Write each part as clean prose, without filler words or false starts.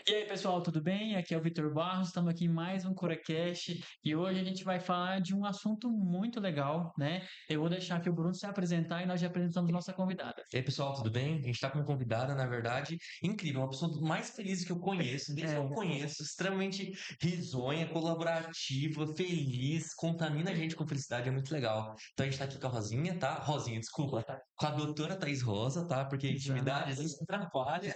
E aí, pessoal, tudo bem? Aqui é o Vitor Barros, estamos aqui em mais um CuraCast e hoje a gente vai falar de um assunto muito legal, né? Eu vou deixar aqui o Bruno se apresentar e nós já apresentamos nossa convidada. E aí, pessoal, tudo bem? A gente está com uma convidada, na verdade, incrível, uma pessoa mais feliz que eu conheço, desde que eu conheço, extremamente risonha, colaborativa, feliz, contamina a gente com felicidade, é muito legal. Então a gente está aqui com a Rosinha, tá? Rosinha, desculpa, com a doutora Thaís Rosa, tá? Porque a intimidade às vezes atrapalha.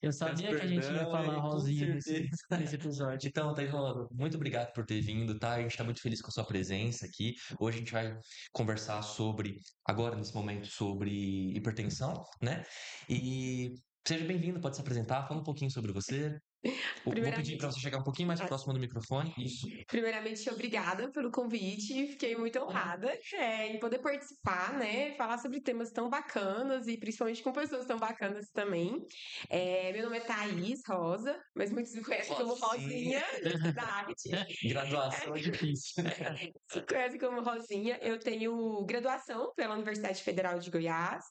Eu Peço sabia que a gente ia perdão, falar com Rosinha nesse, certeza. nesse episódio. Então, Thaís Rosa, muito obrigado por ter vindo, tá? A gente está muito feliz com a sua presença aqui. Hoje a gente vai conversar agora nesse momento, sobre hipertensão, né? E seja bem-vindo, pode se apresentar, fala um pouquinho sobre você. Vou pedir para Primeiramente, você chegar um pouquinho mais próximo do microfone. Isso. primeiramente, obrigada pelo convite. Fiquei muito honrada em poder participar, né? Falar sobre temas tão bacanas e principalmente com pessoas tão bacanas também. Meu nome é Thaís Rosa, mas muitos me conhecem como Rosinha. Rosinha da arte. Graduação é difícil. Se conhecem como Rosinha. Eu tenho graduação pela Universidade Federal de Goiás.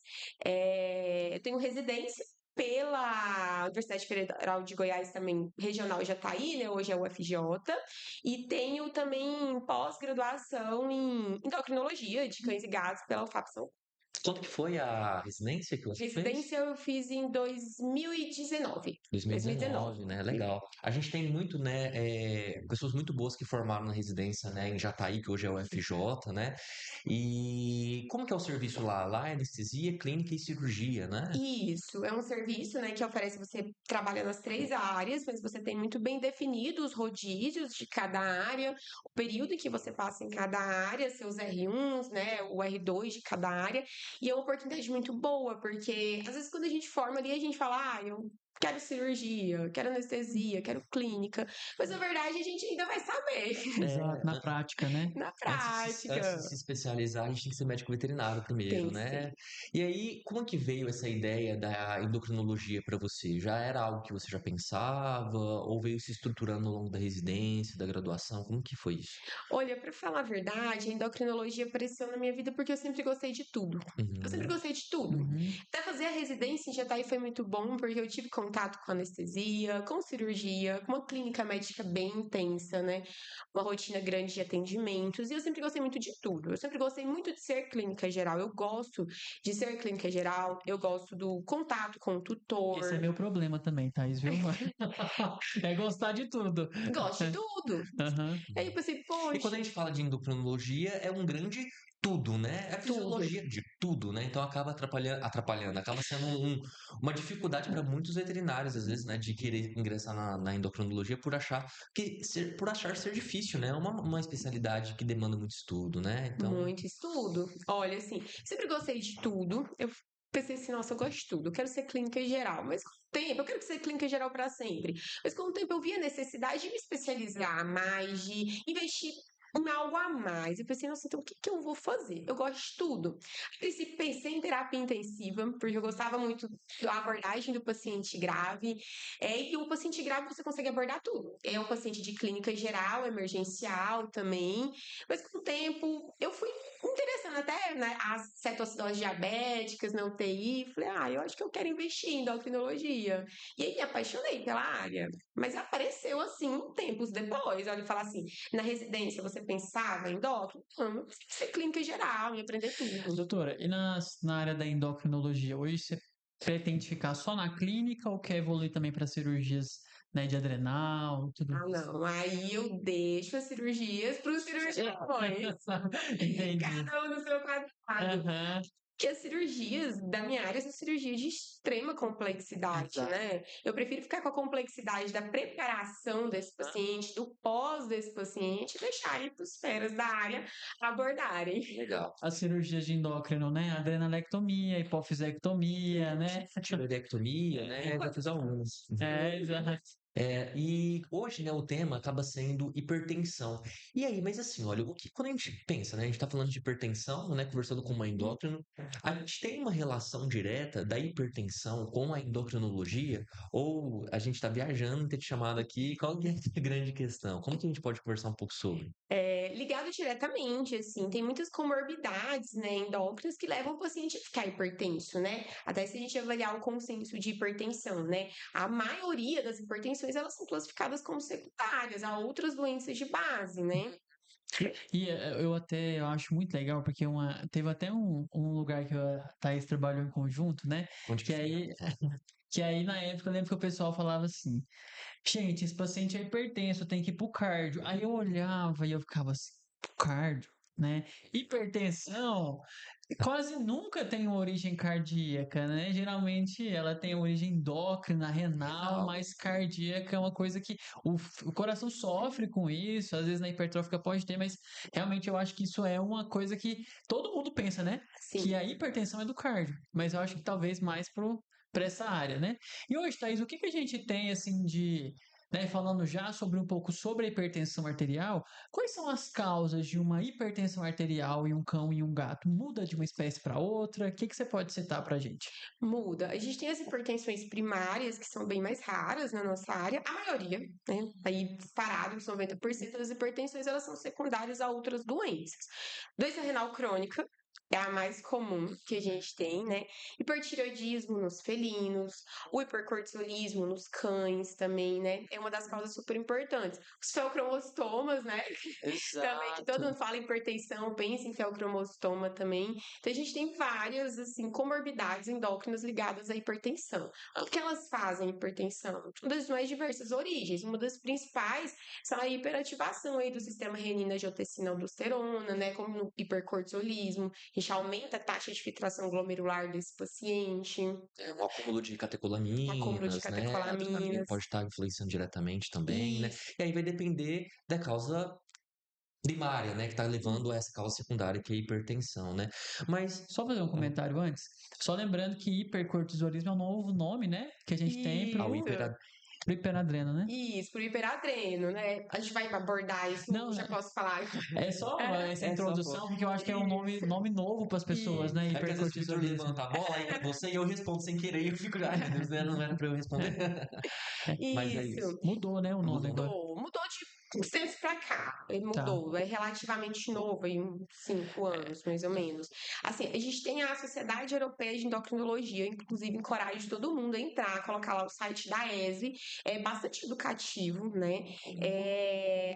Eu tenho residência pela Universidade Federal de Goiás também, regional Jataí, né? Hoje é o UFJ. E tenho também pós-graduação em endocrinologia de cães e gatos pela UFAP São Paulo. Quando que foi a residência que você fez? Residência eu fiz em 2019. 2019, né? Legal. A gente tem muito, né, pessoas muito boas que formaram na residência, né, em Jataí, que hoje é o FJ, né? E como que é o serviço lá? Lá é anestesia, clínica e cirurgia, né? Isso, é um serviço, né, que oferece você trabalha nas três áreas, mas você tem muito bem definido os rodízios de cada área, o período em que você passa em cada área, seus R1s, né, o R2 de cada área, e é uma oportunidade muito boa, porque às vezes quando a gente forma ali, a gente fala, eu quero cirurgia, quero anestesia, quero clínica, mas na verdade a gente ainda vai saber Exato, na prática, né? na Antes prática. de se especializar, a gente tem que ser médico veterinário primeiro, Tem que ser. né? E aí, como é que veio essa ideia da endocrinologia para você? Já era algo que você já pensava ou veio se estruturando ao longo da residência, da graduação? Como que foi isso? Olha, pra falar a verdade, a endocrinologia apareceu na minha vida porque eu sempre gostei de tudo. Eu sempre Uhum. gostei de tudo. Uhum. Até fazer a residência em Jataí foi muito bom, porque eu tive contato com anestesia, com cirurgia, com uma clínica médica bem intensa, né? Uma rotina grande de atendimentos, e eu sempre gostei muito de tudo. Eu sempre gostei muito de ser clínica geral. Eu gosto de ser clínica geral, eu gosto do contato com o Esse é tutor, meu problema também, Thaís, viu? É gostar de tudo. gosto de tudo. Aham. Aí eu pensei, E quando a poxa, gente fala de endocrinologia, é um grande tudo, né? É a tudo. fisiologia de tudo, né? Então acaba atrapalhando, acaba sendo uma dificuldade para muitos veterinários, às vezes, né, de querer ingressar na endocrinologia por achar ser difícil, né? É uma especialidade que demanda muito estudo, né? Então, Muito estudo. Olha, assim, sempre gostei de tudo. Eu pensei assim, nossa, eu gosto de tudo. Eu quero ser clínica geral. Mas com o tempo, eu quero ser clínica geral para sempre. Mas com o tempo eu vi a necessidade de me especializar mais, de investir em algo a mais. Eu pensei, nossa, então o que que eu vou fazer? Eu gosto de tudo. A princípio, pensei em terapia intensiva, porque eu gostava muito da abordagem do paciente grave. E o paciente grave você consegue abordar tudo. É um paciente de clínica geral, emergencial também. Mas com o tempo, eu fui interessando até, né, as cetoacidoses diabéticas na UTI. Falei, eu acho que eu quero investir em endocrinologia. E aí me apaixonei pela área. Mas apareceu assim, tempos depois. Olha, falar assim, na residência você pensava em endócrino? Não, eu queria ser clínica geral e aprender tudo. Doutora, e na área da endocrinologia, hoje você pretende ficar só na clínica ou quer evoluir também para cirurgias, né, de adrenal, tudo? Não, aí eu deixo as cirurgias para os cirurgiões. Entendi. Cada um no seu quadrado. Aham. Que as cirurgias da minha área são cirurgias de extrema complexidade, Exato. né? Eu prefiro ficar com a complexidade da preparação desse paciente, do pós desse paciente, e deixar ele para os feras da área abordarem. legal. As cirurgias de endócrino, né? Adrenalectomia, hipofisectomia, né? Tiroidectomia, né? Já fiz algumas. Exato. E hoje, né, o tema acaba sendo hipertensão. E aí, mas assim, olha, quando a gente pensa, né, a gente tá falando de hipertensão, né, conversando com uma endócrino, a gente tem uma relação direta da hipertensão conexão com a endocrinologia? Ou a gente está viajando em ter te chamado aqui? Qual que é a grande questão? Como que a gente pode conversar um pouco sobre? Ligado diretamente, assim, tem muitas comorbidades, né, endócrinas que levam o paciente a ficar hipertenso, né? Até se a gente avaliar o consenso de hipertensão, né? A maioria das hipertensões, elas são classificadas como secundárias a outras doenças de base, né? E eu acho muito legal, porque teve até um lugar que a Thaís trabalhou em conjunto, né? Onde que Que foi? aí, que aí na época eu lembro que o pessoal falava assim: gente, esse paciente é hipertenso, tem que ir pro cardio. Aí eu olhava e eu ficava assim: pro cardio, né? Hipertensão quase nunca tem uma origem cardíaca, né? Geralmente ela tem origem endócrina, renal, Renal. mas cardíaca é uma coisa que o coração sofre com isso, às vezes na hipertrófica pode ter, mas realmente eu acho que isso é uma coisa que todo mundo pensa, né? Que Sim. a hipertensão é do cardio, mas eu acho que talvez mais para essa área, né? E hoje, Thaís, o que que a gente tem assim de, né, falando já sobre um pouco sobre a hipertensão arterial, quais são as causas de uma hipertensão arterial em um cão e um gato? Muda de uma espécie para outra? O que que você pode citar para a gente? Muda. A gente tem as hipertensões primárias, que são bem mais raras na nossa área, a maioria, né? Aí disparado, uns 90% das hipertensões, elas são secundárias a outras doenças. Doença renal crônica é a mais comum que a gente tem, né? Hipertireoidismo nos felinos, o hipercortisolismo nos cães também, né? É uma das causas super importantes. Os feocromostomas, né? Também, que todo Exato. mundo fala em hipertensão, pensa em feocromostoma também. Então, a gente tem várias, assim, comorbidades endócrinas ligadas à hipertensão. O que elas fazem hipertensão? Uma das mais diversas origens. Uma das principais são a hiperativação aí do sistema renina-angiotensina-aldosterona, né? Como no hipercortisolismo. A gente aumenta a taxa de filtração glomerular desse paciente, É um acúmulo de acúmulo de catecolaminas, né? A adrenalina catecolaminas. pode estar influenciando diretamente também, né? Isso. E aí vai depender da causa primária, né? Que está levando a essa causa secundária, que é a hipertensão, né? Mas, Só fazer um comentário antes. Só lembrando que hipercortisolismo é um novo nome, né? Que a gente tem ao Isso. pro hiperadreno, né? Isso, pro hiperadreno, né? A gente vai abordar isso, Não, já posso falar. é só essa é só, pô. introdução, porque eu acho que é um nome, Isso, nome novo para as pessoas, né? É que às vezes o Victor Hipercortisolismo. levanta a bola aí pra você e eu respondo sem querer e eu fico, ai meu Deus, não era pra eu responder. Mas é isso. isso. Mudou, né, o nome agora. Mudou de tempos pra cá. Ele Tá. mudou, é relativamente novo, aí uns 5 anos, mais ou menos. Assim, a gente tem a Sociedade Europeia de Endocrinologia, inclusive encorajo todo mundo a entrar, colocar lá o site da ESE, é bastante educativo, né?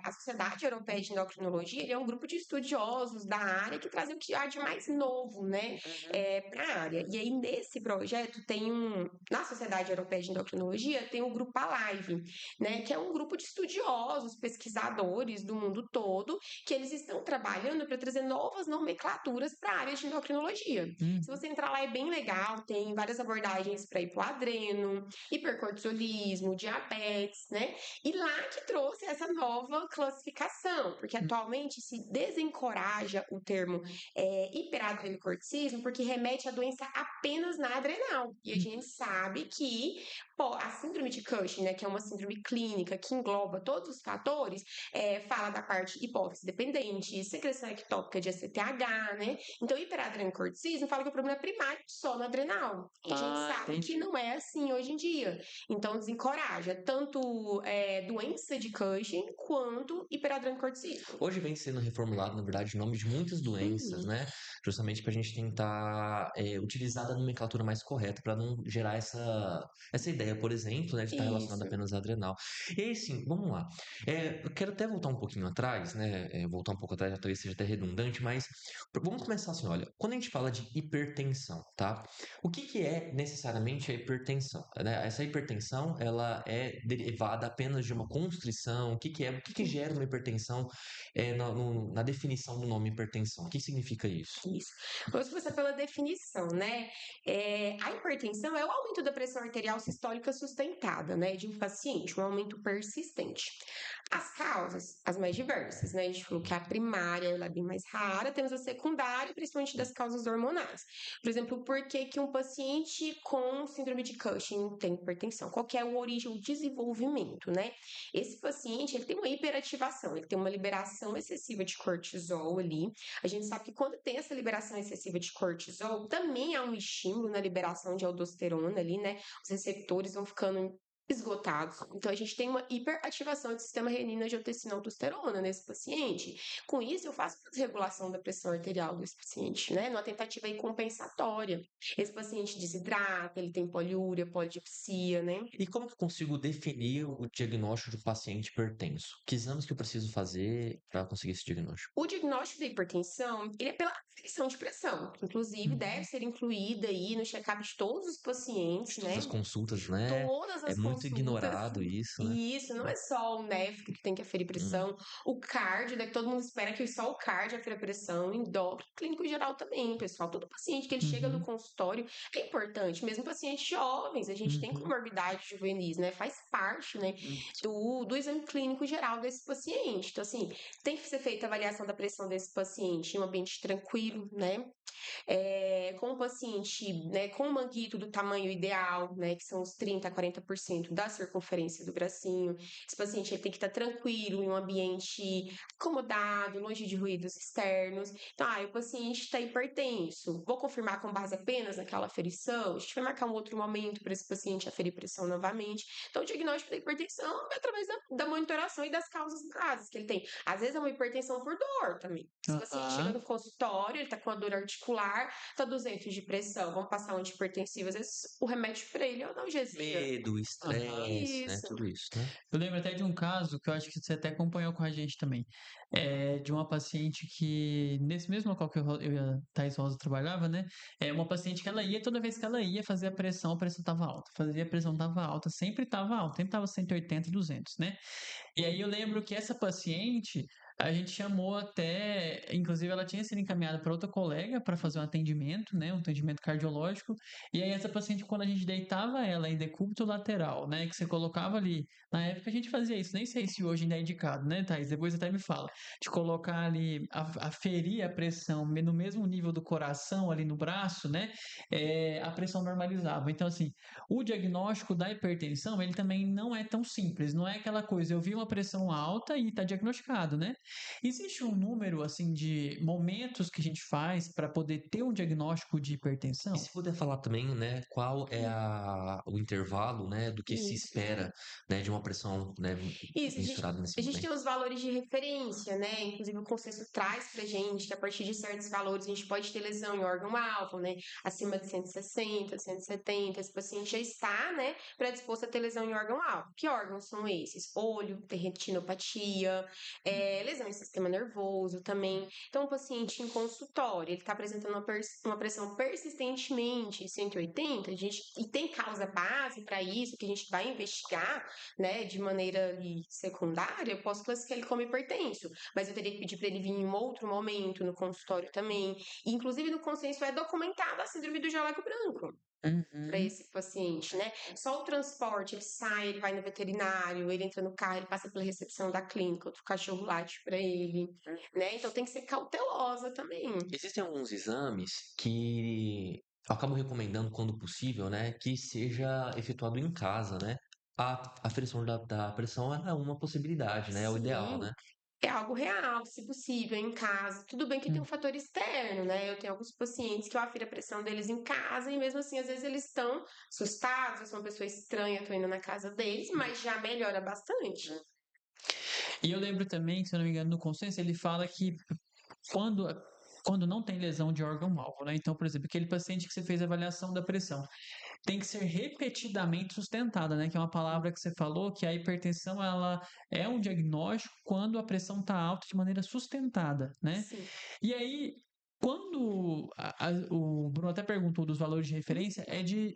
A Sociedade Europeia de Endocrinologia, ele é um grupo de estudiosos da área que trazem o que há de mais novo, né? Para a área. E aí, nesse projeto, na Sociedade Europeia de Endocrinologia, tem o grupo Alive, né? Que é um grupo de estudiosos, pesquisadores do mundo todo, que eles estão trabalhando para trazer novas nomenclaturas para a área de endocrinologia. Hum. Se você entrar lá, é bem legal, tem várias abordagens para hipoadreno, hipercortisolismo, diabetes, né? E lá que trouxe essa nova classificação, porque atualmente se desencoraja o termo hiperadrenocorticismo, porque remete à doença apenas na adrenal. E a gente sabe que a síndrome de Cushing, né, que é uma síndrome clínica que engloba todos os fatores, fala da parte hipófise dependente, secreção ectópica de ACTH, né? Então, hiperadrenocorticismo fala que o problema é primário só no adrenal. E a gente sabe que Entendi. não é assim hoje em dia. Então, desencoraja tanto doença de Cushing quanto hiperadrenocorticismo. Hoje vem sendo reformulado, na verdade, o nome de muitas doenças, né? Justamente para a gente tentar utilizar a nomenclatura mais correta para não gerar essa ideia, por exemplo, né, de estar relacionado Isso. apenas à adrenal. E aí, sim, vamos lá. Eu quero até voltar um pouquinho atrás, né? Voltar um pouco atrás, talvez seja até redundante, mas vamos começar assim, olha. Quando a gente fala de hipertensão, tá? O que que é necessariamente a hipertensão, né? Essa hipertensão, ela é derivada apenas de uma constrição? O que que gera uma hipertensão na definição do nome hipertensão? O que significa isso? Isso. Vamos começar pela definição, né? A hipertensão é o aumento da pressão arterial sistólica sustentada, né, de um paciente, um aumento persistente. As As causas, as mais diversas, né? A gente falou que a primária ela é bem mais rara, temos a secundária, principalmente das causas hormonais. Por exemplo, por que que um paciente com síndrome de Cushing tem hipertensão? Qual que é a origem, o desenvolvimento, né? Esse paciente, ele tem uma hiperativação, ele tem uma liberação excessiva de cortisol ali. A gente sabe que quando tem essa liberação excessiva de cortisol, também há um estímulo na liberação de aldosterona ali, né? Os receptores vão ficando esgotados. Então, a gente tem uma hiperativação do sistema renina-angiotensina-aldosterona nesse paciente. Com isso, eu faço a desregulação da pressão arterial desse paciente, né? Numa tentativa aí compensatória. Esse paciente desidrata, ele tem poliúria, polidipsia, né? E como que eu consigo definir o diagnóstico de paciente hipertenso? Que exames que eu preciso fazer para conseguir esse diagnóstico? O diagnóstico da hipertensão, ele é pela aferição de pressão, que inclusive deve ser incluída aí no check-up de todos os pacientes, Todas né? as consultas, né? Todas É as muito consultas. ignorado isso, né? E isso não é só o nefro que tem que aferir pressão, o cardio, né, que todo mundo espera que só o cardio afira pressão, o endócrino, clínico geral também, pessoal. Todo paciente que ele chega no consultório é importante, mesmo pacientes jovens, a gente tem comorbidades juvenis, né? Faz parte, né, do exame clínico geral desse paciente. Então, assim, tem que ser feita a avaliação da pressão desse paciente em um ambiente tranquilo, né? Com o paciente, né, com o manguito do tamanho ideal, né, que são os 30 a 40% da circunferência do bracinho. Esse paciente ele tem que estar tranquilo, em um ambiente acomodado, longe de ruídos externos. Então, o paciente está hipertenso. Vou confirmar com base apenas naquela aferição? A gente vai marcar um outro momento para esse paciente aferir pressão novamente. Então, o diagnóstico da hipertensão é através da monitoração e das causas básicas que ele tem. Às vezes é uma hipertensão por dor também. Esse paciente chega no consultório, ele está com a dor articular, tá 200 de pressão, vamos passar um antihipertensivo, às vezes o remédio para ele é analgesia. Medo, estresse, né? Isso. Tudo isso, né? Eu lembro até de um caso que eu acho que você até acompanhou com a gente também. De uma paciente que, nesse mesmo local que eu e a Thais Rosa trabalhava, né? É uma paciente que ela ia, toda vez que ela ia fazer a pressão tava alta. Fazia a pressão tava alta, sempre tava alta, sempre tava 180, 200, né? E aí eu lembro que essa paciente, a gente chamou até, inclusive ela tinha sido encaminhada para outra colega para fazer um atendimento, né, um atendimento cardiológico. E aí essa paciente, quando a gente deitava ela em decúbito lateral, né, que você colocava ali, na época a gente fazia isso, nem sei se hoje ainda é indicado, né, Thaís? Depois até me fala, de colocar ali, aferir a pressão no mesmo nível do coração ali no braço, né, a pressão normalizava. Então assim, o diagnóstico da hipertensão, ele também não é tão simples, não é aquela coisa, eu vi uma pressão alta e está diagnosticado, né? Existe um número, assim, de momentos que a gente faz para poder ter um diagnóstico de hipertensão? E se puder falar também, né, qual é o intervalo, né, do que se Isso. espera, né, de uma pressão, né, Isso, mensurada nesse a gente momento. tem os valores de referência, né? Inclusive o consenso traz pra gente que a partir de certos valores a gente pode ter lesão em órgão-alvo, né? Acima de 160, 170, esse paciente já está, né, predisposto a ter lesão em órgão-alvo. Que órgãos são esses? Olho, tem retinopatia, lesão em sistema nervoso também. Então, o paciente em consultório, ele está apresentando uma pressão persistentemente 180, e tem causa base para isso, que a gente vai investigar, né, de maneira ali secundária, eu posso classificar ele como hipertenso, mas eu teria que pedir para ele vir em um outro momento no consultório também. E, inclusive, no consenso é documentada a síndrome do jaleco branco para esse paciente, né? Só o transporte, ele sai, ele vai no veterinário, ele entra no carro, ele passa pela recepção da clínica, outro cachorro late para ele, né? Então tem que ser cautelosa também. Existem alguns exames que eu acabo recomendando, quando possível, né, que seja efetuado em casa, né? A aferição da pressão é uma possibilidade, né? É o ideal, Sim, né? é algo real, se possível, em casa. Tudo bem que tem um fator externo, né? Eu tenho alguns pacientes que eu afiro a pressão deles em casa e mesmo assim, às vezes eles estão assustados, eu sou uma pessoa estranha, tô indo na casa deles, mas já melhora bastante. E eu lembro também, se eu não me engano, no consenso, ele fala que quando, quando não tem lesão de órgão-alvo, né? Então, por exemplo, aquele paciente que você fez a avaliação da pressão, tem que ser repetidamente sustentada, né? Que é uma palavra que você falou, que a hipertensão, ela é um diagnóstico quando a pressão está alta de maneira sustentada, né? Sim. E aí, quando o Bruno até perguntou dos valores de referência, é de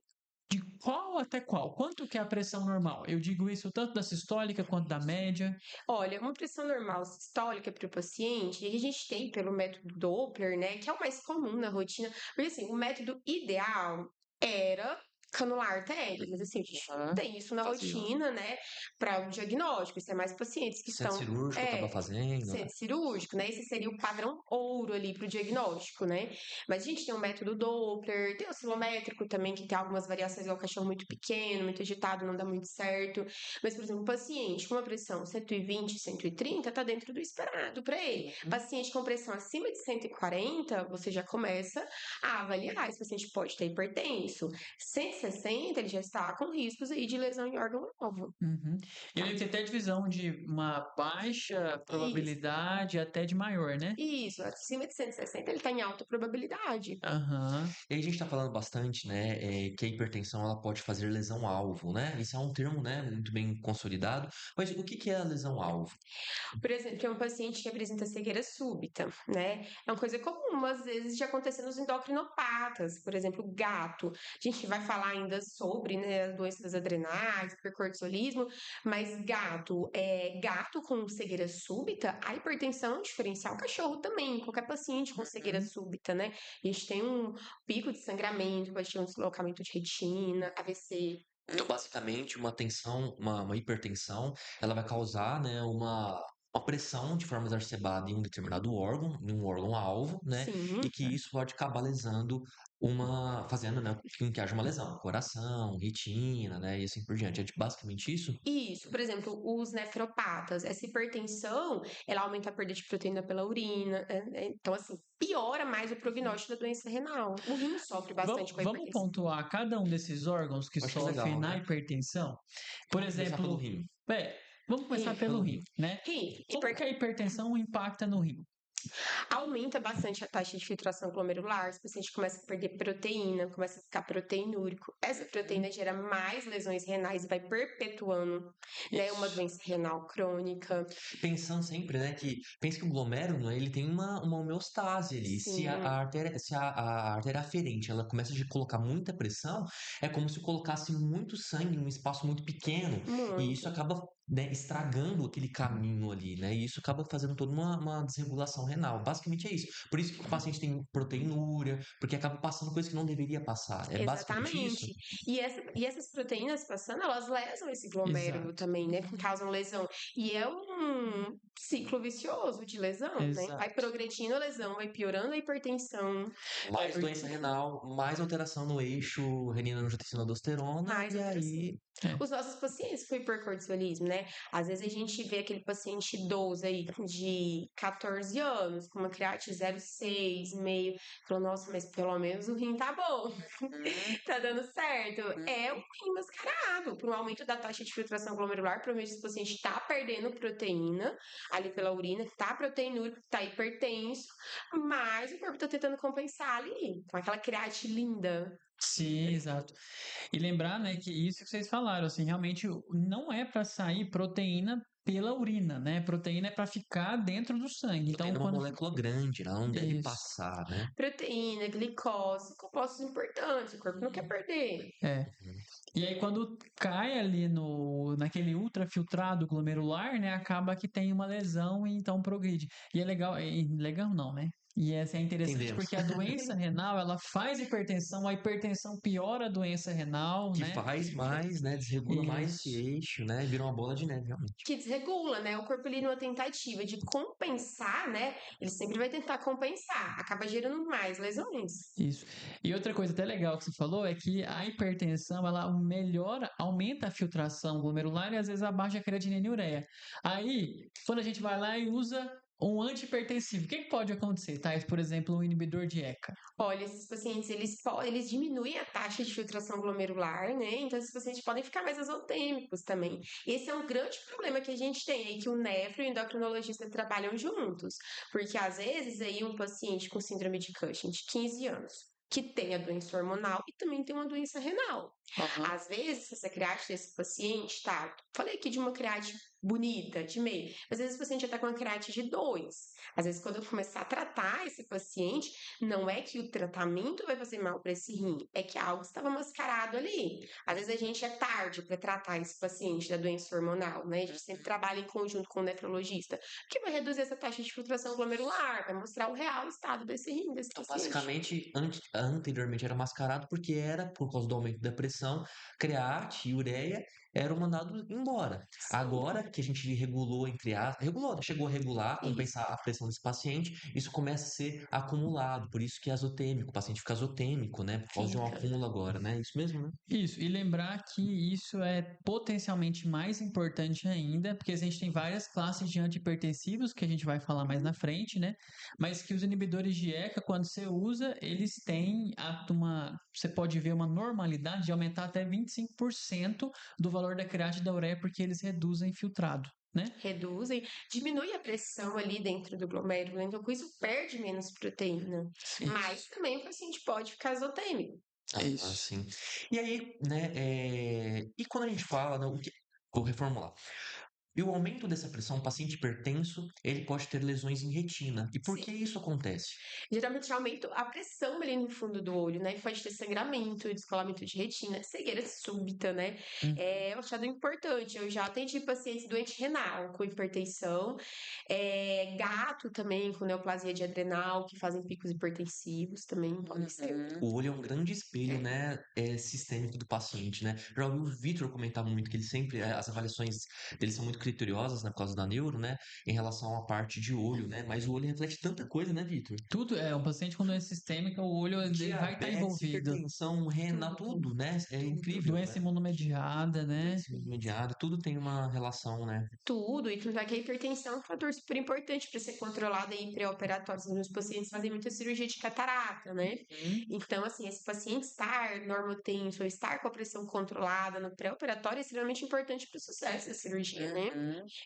qual até qual? Quanto que é a pressão normal? Eu digo isso tanto da sistólica quanto da média. Olha, uma pressão normal sistólica para o paciente, e a gente tem pelo método Doppler, né, que é o mais comum na rotina, porque assim, o método ideal era canular artéria, mas assim, a gente não Aham. tem isso na Fazia. rotina, né, para o diagnóstico. Isso é mais pacientes que Centro estão cirúrgico acaba fazendo, né? centro cirúrgico, né? Esse seria o padrão ouro ali para o diagnóstico, né? Mas a gente tem o método Doppler, tem o oscilométrico também, que tem algumas variações, é o cachorro muito pequeno, muito agitado, não dá muito certo. Mas, por exemplo, um paciente com uma pressão 120, 130, tá dentro do esperado para ele. Paciente com pressão acima de 140, você já começa a avaliar. Esse paciente pode ter hipertenso. 160, ele já está com riscos aí de lesão em órgão-alvo. Uhum. Ele tem até divisão de uma baixa probabilidade até de maior, né? Isso, acima de 160 ele está em alta probabilidade. Aham. E aí a gente tá falando bastante, né, que a hipertensão ela pode fazer lesão-alvo, né? Isso é um termo, né, muito bem consolidado. Mas o que que é a lesão-alvo? Por exemplo, tem um paciente que apresenta cegueira súbita, né? É uma coisa comum, às vezes, de acontecer nos endocrinopatas, por exemplo, gato. A gente vai falar ainda sobre, né, as doenças adrenais, hipercortisolismo, mas gato com cegueira súbita, a hipertensão é um diferencial, cachorro também, qualquer paciente com cegueira súbita, né? A gente tem um pico de sangramento, pode ter um deslocamento de retina, AVC. Então, basicamente, uma tensão, uma hipertensão, ela vai causar, né, uma pressão de forma exacerbada em um determinado órgão, em um órgão-alvo, né? Sim. E que isso pode acabar fazendo, né, com que haja uma lesão, coração, retina, né, e assim por diante. É basicamente isso? Isso, por exemplo, os nefropatas, essa hipertensão, ela aumenta a perda de proteína pela urina, então assim, piora mais o prognóstico da doença renal. O rim sofre bastante com a Vamos hipertensão. pontuar cada um desses órgãos que Acho que é sofrem legal, na né? hipertensão. Por Vamos começar pelo exemplo, rim. vamos começar Rim, pelo rim, né? rim, Como que a hipertensão impacta no rim? aumenta bastante a taxa de filtração glomerular, os pacientes começam a perder proteína, começa a ficar proteinúrico. Essa proteína gera mais lesões renais e vai perpetuando, né, uma Isso. doença renal crônica. Pensando sempre, né, pensa que o glomérulo, ele tem uma homeostase ali. Se Sim, a artéria aferente, ela começa a colocar muita pressão, é como se colocasse muito sangue em um espaço muito pequeno. E isso muito. acaba, né, estragando aquele caminho ali, né? E isso acaba fazendo toda uma desregulação renal. Basicamente é isso. Por isso que o paciente tem proteinúria, porque acaba passando coisa que não deveria passar. É basicamente isso? Exatamente. E essas proteínas passando, elas lesam esse glomérulo Exato, também, né? Que causam lesão. E é um ciclo vicioso de lesão, né? Vai exato. progredindo a lesão, vai piorando a hipertensão, Mais Porque- doença renal, mais alteração no eixo renina-angiotensina-aldosterona, mais e alteração. aí é. Os nossos pacientes com hipercortisolismo, né? Às vezes a gente vê aquele paciente idoso aí de 14 anos, com uma create 0,6, meio, falou, nossa, mas pelo menos o rim tá bom. Tá dando certo. É um rim mascarado por um aumento da taxa de filtração glomerular. Provavelmente esse paciente tá perdendo proteína ali pela urina, tá proteinúrico, tá hipertenso, mas o corpo tá tentando compensar ali, com aquela create linda. Sim, exato. E lembrar, né, que isso que vocês falaram, assim, realmente não é para sair proteína pela urina, né? Proteína é para ficar dentro do sangue. Então, proteína é uma quando molécula grande, ela não deve isso, passar, né? Proteína, glicose, compostos importantes, o corpo não quer perder. é. Uhum. E aí quando cai ali no naquele ultrafiltrado glomerular, né, acaba que tem uma lesão e então progride. E é legal, legal não, né? E essa é interessante Entendemos. porque a doença renal, ela faz hipertensão, a hipertensão piora a doença renal, Que né? faz mais, né? Desregula mais esse Isso. eixo, né? Vira uma bola de neve, realmente. Que desregula, né? O corpo ali numa tentativa de compensar, né? Ele sempre vai tentar compensar, acaba gerando mais lesões. Isso. E outra coisa até legal que você falou é que a hipertensão, ela melhora, aumenta a filtração glomerular e às vezes abaixa a creatinina e ureia. Aí, quando a gente vai lá e usa um antihipertensivo, o que que pode acontecer, Thais? Por exemplo, um inibidor de ECA. Olha, esses pacientes, eles diminuem a taxa de filtração glomerular, né? Então, esses pacientes podem ficar mais azotêmicos também. Esse é um grande problema que a gente tem aí, que o nefro e o endocrinologista trabalham juntos. Porque, às vezes, aí um paciente com síndrome de Cushing, de 15 anos, que tem a doença hormonal e também tem uma doença renal. Às vezes, essa create desse paciente, tá? Falei aqui de uma create bonita, de meio. Às vezes o paciente já tá com uma create de 2. Às vezes, quando eu começar a tratar esse paciente, não é que o tratamento vai fazer mal para esse rim, é que algo estava mascarado ali. Às vezes a gente é tarde para tratar esse paciente da doença hormonal, né? A gente sempre trabalha em conjunto com o nefrologista, que vai reduzir essa taxa de filtração glomerular, vai mostrar o real estado desse rim, desse Então, paciente. basicamente, anteriormente era mascarado porque era por causa do aumento da pressão pressão, create e ureia eram mandados embora. Agora que a gente regulou, entre aspas, regulou, chegou a regular, compensar a pressão desse paciente, isso começa a ser acumulado, por isso que é azotêmico, o paciente fica azotêmico, né? Por causa de um Fica. acúmulo agora, né? Isso mesmo, né? Isso, e lembrar que isso é potencialmente mais importante ainda, porque a gente tem várias classes de antihipertensivos que a gente vai falar mais na frente, né? Mas que os inibidores de ECA, quando você usa, eles têm você pode ver uma normalidade de aumentar até 25% do valor da creatina e da ureia, porque eles reduzem filtrado, né? Reduzem, diminui a pressão ali dentro do glomérulo, então com isso perde menos proteína. Mas também o paciente pode ficar azotêmico. Isso. Sim. E aí, né, e quando a gente fala, né, vou reformular. E o aumento dessa pressão, o paciente hipertenso, ele pode ter lesões em retina. E por Sim. que isso acontece? Geralmente aumenta a pressão ali no fundo do olho, né? Pode ter sangramento, descolamento de retina, cegueira súbita, né? É um achado importante. Eu já atendi pacientes doentes renal com hipertensão, gato também com neoplasia de adrenal, que fazem picos hipertensivos também podem ser. O olho é um grande espelho, né, sistêmico do paciente, né? Já ouvi o Vitor comentar muito que ele sempre, as avaliações dele são muito criteriosas, né, por causa da neuro, né, em relação à parte de olho, né? Mas o olho reflete tanta coisa, né, Vitor? Tudo um paciente com doença sistêmica, o olho ele vai estar Diabetes, envolvido. hipertensão, renal, tudo, né? É incrível, Doença né? imunomediada, né? Doença intermediária, tudo tem uma relação, né? Tudo, e tanto é que a hipertensão é um fator super importante para ser controlada aí pré-operatório. Os meus pacientes fazem muita cirurgia de catarata, né? Então, assim, esse paciente estar normotenso ou estar com a pressão controlada no pré-operatório é extremamente importante para o sucesso da cirurgia, né?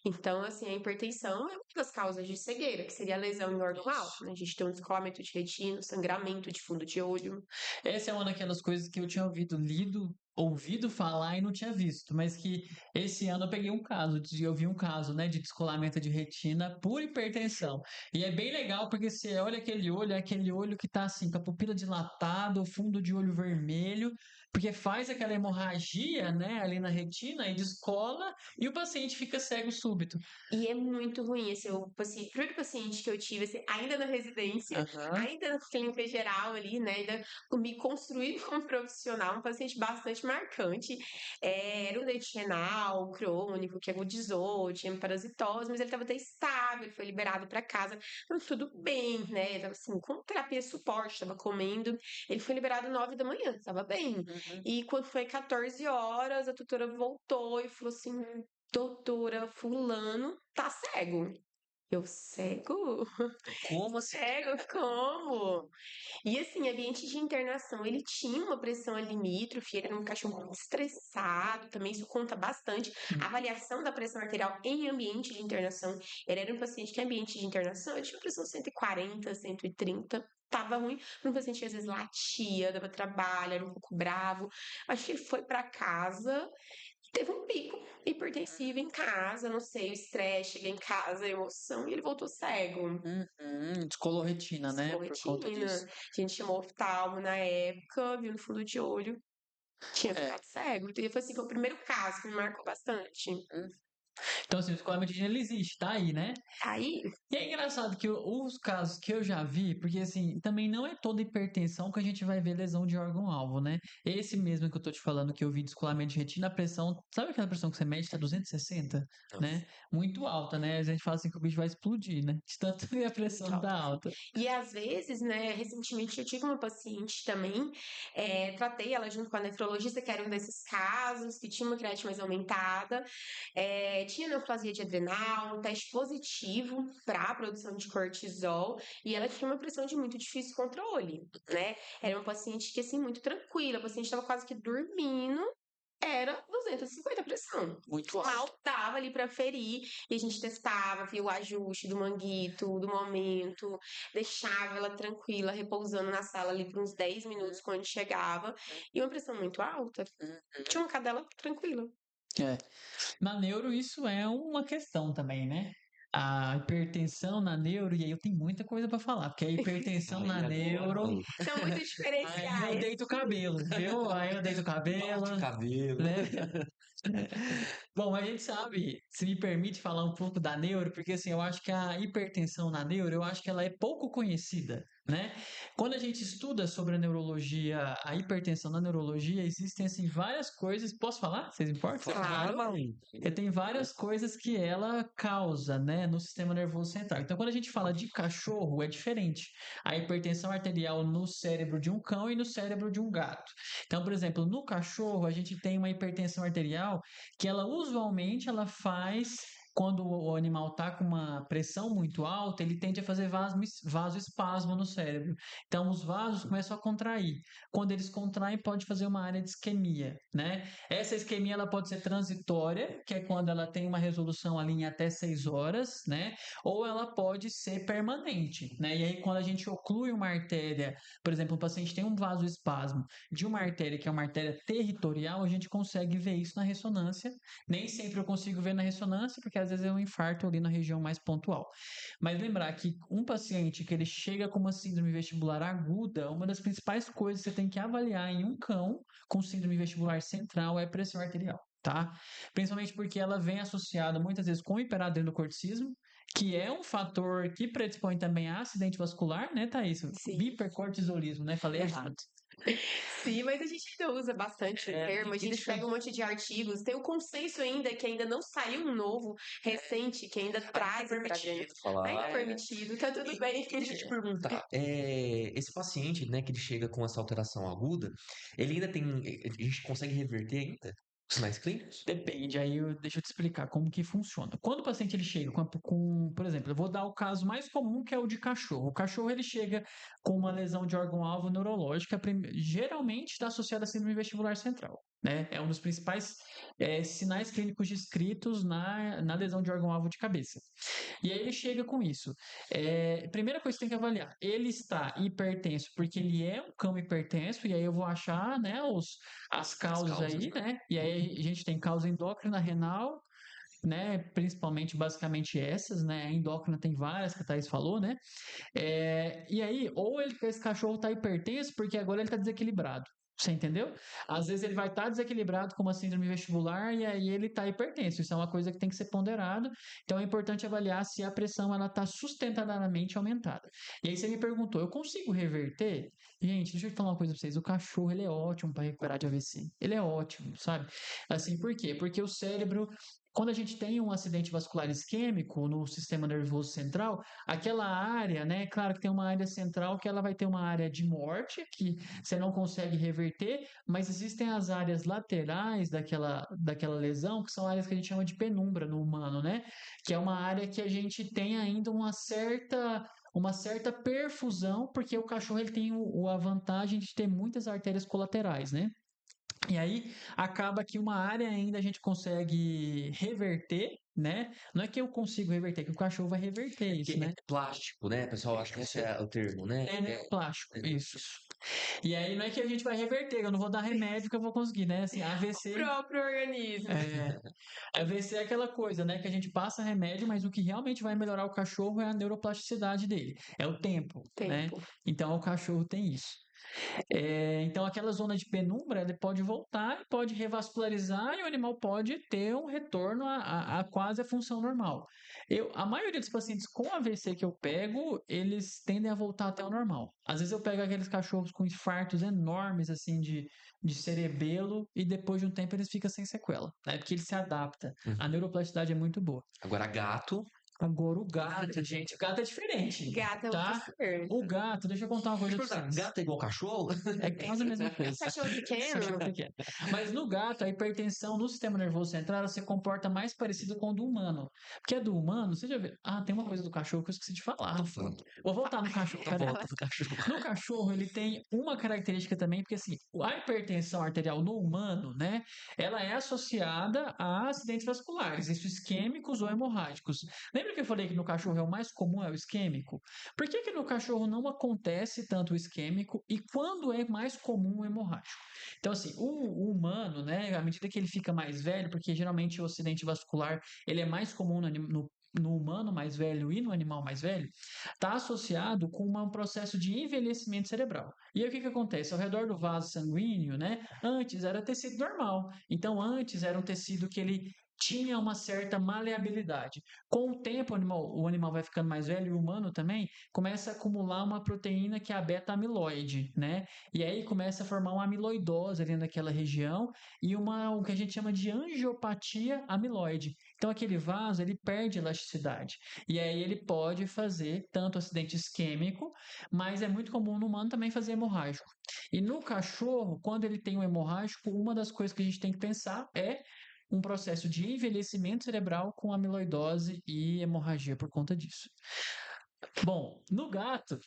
Então, assim, a hipertensão é uma das causas de cegueira, que seria a lesão em órgão alto, né? A gente tem um descolamento de retina, sangramento de fundo de olho. Essa é uma daquelas coisas que eu tinha ouvido falar e não tinha visto, mas que esse ano eu vi um caso, né, de descolamento de retina por hipertensão. E é bem legal porque você olha aquele olho, é aquele olho que tá assim, com a pupila dilatada, o fundo de olho vermelho, porque faz aquela hemorragia, né, ali na retina e descola e o paciente fica cego súbito. E é muito ruim, esse o primeiro paciente que eu tive, assim, ainda na residência, ainda na clínica geral ali, né, ainda me construí como profissional, um paciente bastante marcante, era um dente renal crônico, que agudizou, tinha parasitose, mas ele estava até estável, ele foi liberado para casa, então tudo bem, né, estava assim, com terapia suporte, estava comendo, ele foi liberado 9 da manhã, estava bem, e quando foi 14 horas, a tutora voltou e falou assim, doutora, fulano tá cego. Eu, cego? Como assim? Cego? Como? E assim, ambiente de internação, ele tinha uma pressão limítrofe, ele era um cachorro muito estressado, também isso conta bastante. A avaliação da pressão arterial em ambiente de internação, ele era um paciente que em ambiente de internação, ele tinha pressão 140, 130, tava ruim, um paciente que às vezes latia, dava trabalho, era um pouco bravo. Acho que ele foi para casa, teve um pico hipertensivo em casa, não sei, o estresse, chega em casa, a emoção, e ele voltou cego. Descolou retina, né, por conta Descoloretina. disso. A gente chamou o oftalmo na época, viu no fundo de olho, tinha ficado cego. Então, foi assim, foi o primeiro caso que me marcou bastante. Então, assim, o descolamento de retina ele existe, tá aí, né? Aí, E é engraçado que os casos que eu já vi, porque assim, também não é toda hipertensão que a gente vai ver lesão de órgão-alvo, né? Esse mesmo que eu tô te falando que eu vi descolamento de retina, a pressão, sabe aquela pressão que você mede? Tá 260, né? Muito alta, né? A gente fala assim que o bicho vai explodir, né? De tanto que a pressão tá alta. e às vezes, né, recentemente eu tive uma paciente também, tratei ela junto com a nefrologista, que era um desses casos, que tinha uma creatina mais aumentada, tinha neoplasia de adrenal, um teste positivo para a produção de cortisol, e ela tinha uma pressão de muito difícil controle, né? Era uma paciente que, assim, muito tranquila, a paciente estava quase que dormindo, era 250 a pressão. Muito Mal alta. dava ali para ferir, e a gente testava, via o ajuste do manguito, do momento, deixava ela tranquila, repousando na sala ali por uns 10 minutos quando chegava, e uma pressão muito alta. Tinha uma cadela tranquila. É. Na neuro, isso é uma questão também, né? A hipertensão na neuro, e aí eu tenho muita coisa pra falar, porque a hipertensão na neuro, São muito aí eu diferenciais. deito o cabelo, viu? Aí eu deito o cabelo, Corte o cabelo. né? Bom, a gente sabe, se me permite falar um pouco da neuro, porque assim, eu acho que a hipertensão na neuro, eu acho que ela é pouco conhecida, né? Quando a gente estuda sobre a neurologia, a hipertensão na neurologia, existem assim várias coisas, posso falar? Vocês importam? Claro. Tem várias coisas que ela causa, né, no sistema nervoso central. Então, quando a gente fala de cachorro, é diferente. A hipertensão arterial no cérebro de um cão e no cérebro de um gato. Então, por exemplo, no cachorro, a gente tem uma hipertensão arterial que ela usualmente ela faz quando o animal está com uma pressão muito alta, ele tende a fazer vasoespasmo no cérebro. Então, os vasos começam a contrair. Quando eles contraem, pode fazer uma área de isquemia, né? Essa isquemia ela pode ser transitória, que é quando ela tem uma resolução ali em até 6 horas, né? Ou ela pode ser permanente, né? E aí, quando a gente oclui uma artéria, por exemplo, o paciente tem um vasoespasmo de uma artéria que é uma artéria territorial, a gente consegue ver isso na ressonância. Nem sempre eu consigo ver na ressonância, porque às vezes é um infarto ali na região mais pontual. Mas lembrar que um paciente que ele chega com uma síndrome vestibular aguda, uma das principais coisas que você tem que avaliar em um cão com síndrome vestibular central é pressão arterial, tá? Principalmente porque ela vem associada muitas vezes com hiperadrenocorticismo, que é um fator que predispõe também a acidente vascular, né, Thaís? Sim. Hipercortisolismo, né? Falei errado. Sim, mas a gente ainda usa bastante o termo, a gente pega um monte de artigos, tem o consenso ainda, que ainda não saiu um novo, recente, que ainda traz pra dentro. falar. Ainda é permitido, tá tudo bem. Deixa eu te perguntar, esse paciente, né, que ele chega com essa alteração aguda, ele ainda tem, a gente consegue reverter ainda os sinais clínicos? Depende, deixa eu te explicar como que funciona. Quando o paciente ele chega por exemplo, eu vou dar o caso mais comum que é o de cachorro. O cachorro ele chega com uma lesão de órgão-alvo neurológica, geralmente está associada à síndrome vestibular central, né? É um dos principais sinais clínicos descritos na lesão de órgão-alvo de cabeça. E aí ele chega com isso. Primeira coisa que tem que avaliar, ele está hipertenso porque ele é um cão hipertenso, e aí eu vou achar, né, as causas aí, né? E aí a gente tem causa endócrina, renal, né? Principalmente, basicamente essas, né? A endócrina tem várias que a Thaís falou, né? E aí, ou esse cachorro está hipertenso porque agora ele está desequilibrado. Você entendeu? Às vezes ele vai estar desequilibrado com uma síndrome vestibular e aí ele está hipertenso. Isso é uma coisa que tem que ser ponderado. Então é importante avaliar se a pressão ela está sustentadamente aumentada. E aí você me perguntou, eu consigo reverter? Gente, deixa eu falar uma coisa para vocês. O cachorro ele é ótimo para recuperar de AVC. Ele é ótimo, sabe? Assim, por quê? Porque o cérebro quando a gente tem um acidente vascular isquêmico no sistema nervoso central, aquela área, né? Claro que tem uma área central que ela vai ter uma área de morte, que você não consegue reverter, mas existem as áreas laterais daquela lesão, que são áreas que a gente chama de penumbra no humano, né? Que é uma área que a gente tem ainda uma certa perfusão, porque o cachorro ele tem a vantagem de ter muitas artérias colaterais, né? E aí acaba que uma área ainda a gente consegue reverter, né? Não é que eu consigo reverter, é que o cachorro vai reverter isso, Que né? é plástico, né? Pessoal, acho que esse é o termo, né? Plástico, isso. E aí não é que a gente vai reverter, eu não vou dar remédio que eu vou conseguir, né? Assim, O AVC. próprio organismo. AVC é aquela coisa, né? Que a gente passa remédio, mas o que realmente vai melhorar o cachorro é a neuroplasticidade dele, é o tempo, né? Tempo. Então o cachorro tem isso. Então, aquela zona de penumbra ele pode voltar, pode revascularizar e o animal pode ter um retorno a quase a função normal. A maioria dos pacientes com AVC que eu pego, eles tendem a voltar até o normal. Às vezes eu pego aqueles cachorros com infartos enormes, assim, de cerebelo, e depois de um tempo eles ficam sem sequela, né? Porque ele se adapta. A neuroplasticidade é muito boa. Agora, gato. Agora o gato, gente, o gato é diferente. Gato é tá? outro ser. O gato, deixa eu contar uma coisa pra vocês. Gato é igual cachorro? É quase a mesma coisa. Cachorro pequeno. Cachorro pequeno. Mas no gato, a hipertensão no sistema nervoso central ela se comporta mais parecido com o do humano. Porque a do humano, você já viu? Ah, tem uma coisa do cachorro que eu esqueci de falar. Vou voltar no cachorro. Tá volta do cachorro. No cachorro, ele tem uma característica também, porque assim, a hipertensão arterial no humano, né, ela é associada a acidentes vasculares, isso isquêmicos ou hemorrágicos. Lembra que eu falei que no cachorro é o mais comum é o isquêmico? Por que que no cachorro não acontece tanto o isquêmico e quando é mais comum o hemorrágico? Então, assim, o humano, né, à medida que ele fica mais velho, porque geralmente o acidente vascular ele é mais comum no humano mais velho e no animal mais velho, está associado com um processo de envelhecimento cerebral. E aí o que acontece? Ao redor do vaso sanguíneo, né? Antes era tecido normal. Então, antes era um tecido que ele tinha uma certa maleabilidade. Com o tempo, o animal vai ficando mais velho e o humano também começa a acumular uma proteína que é a beta-amiloide, né? E aí começa a formar uma amiloidose ali naquela região e o que a gente chama de angiopatia amiloide. Então aquele vaso ele perde elasticidade e aí ele pode fazer tanto acidente isquêmico, mas é muito comum no humano também fazer hemorrágico. E no cachorro, quando ele tem um hemorrágico, uma das coisas que a gente tem que pensar é um processo de envelhecimento cerebral com amiloidose e hemorragia por conta disso. Bom, no gato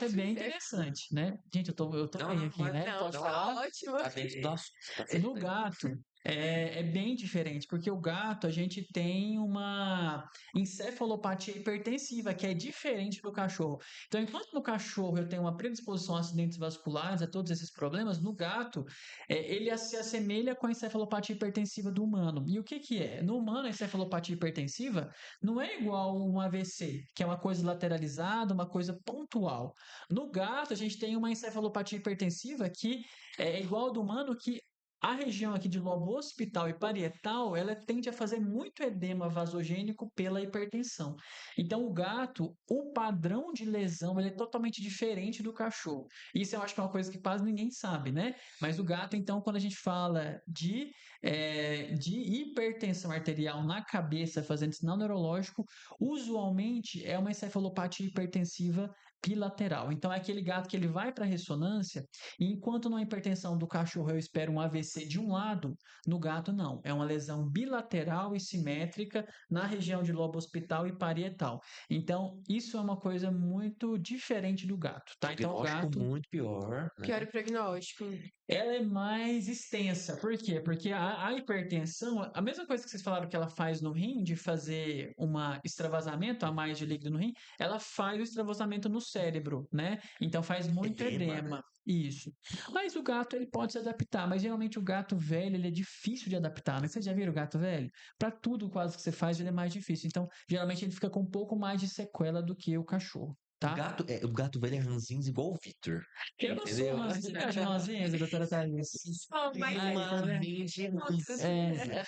é bem interessante, né? Gente, eu tô Não, bem não, aqui, mas né? Não, Pode tá falar? ótimo. tá dentro do assunto. Tá No perfeito. gato é bem diferente, porque o gato a gente tem uma encefalopatia hipertensiva, que é diferente do cachorro. Então, enquanto no cachorro eu tenho uma predisposição a acidentes vasculares, a todos esses problemas, no gato ele se assemelha com a encefalopatia hipertensiva do humano. E o que que é? No humano, a encefalopatia hipertensiva não é igual um AVC, que é uma coisa lateralizada, uma coisa pontual. No gato, a gente tem uma encefalopatia hipertensiva que é igual ao do humano, que a região aqui de lobo occipital e parietal, ela tende a fazer muito edema vasogênico pela hipertensão. Então, o gato, o padrão de lesão, ele é totalmente diferente do cachorro. Isso eu acho que é uma coisa que quase ninguém sabe, né? Mas o gato, então, quando a gente fala de hipertensão arterial na cabeça, fazendo sinal neurológico, usualmente é uma encefalopatia hipertensiva bilateral. Então, é aquele gato que ele vai para a ressonância e enquanto na hipertensão do cachorro eu espero um AVC de um lado, no gato não. É uma lesão bilateral e simétrica na região de lobo occipital e parietal. Então, isso é uma coisa muito diferente do gato, tá? Então, o Diagnóstico gato, muito pior, né? Pior o prognóstico. ela é mais extensa. Por quê? Porque a hipertensão, a mesma coisa que vocês falaram que ela faz no rim, de fazer um extravasamento a mais de líquido no rim, ela faz o extravasamento no cérebro, né? Então faz muito Edema, né? edema. Isso. Mas o gato, ele pode se adaptar, mas geralmente o gato velho, ele é difícil de adaptar, né? Vocês já viram o gato velho? Para tudo quase que você faz, ele é mais difícil. Então, geralmente ele fica com um pouco mais de sequela do que o cachorro, tá? O gato velho é ranzinza igual o Victor. Eu não sou Entendeu? ranzinza, eu acho ranzinza, doutora Thaís. Oh, mas Ai, tá vendo? Extremamente Putz, É,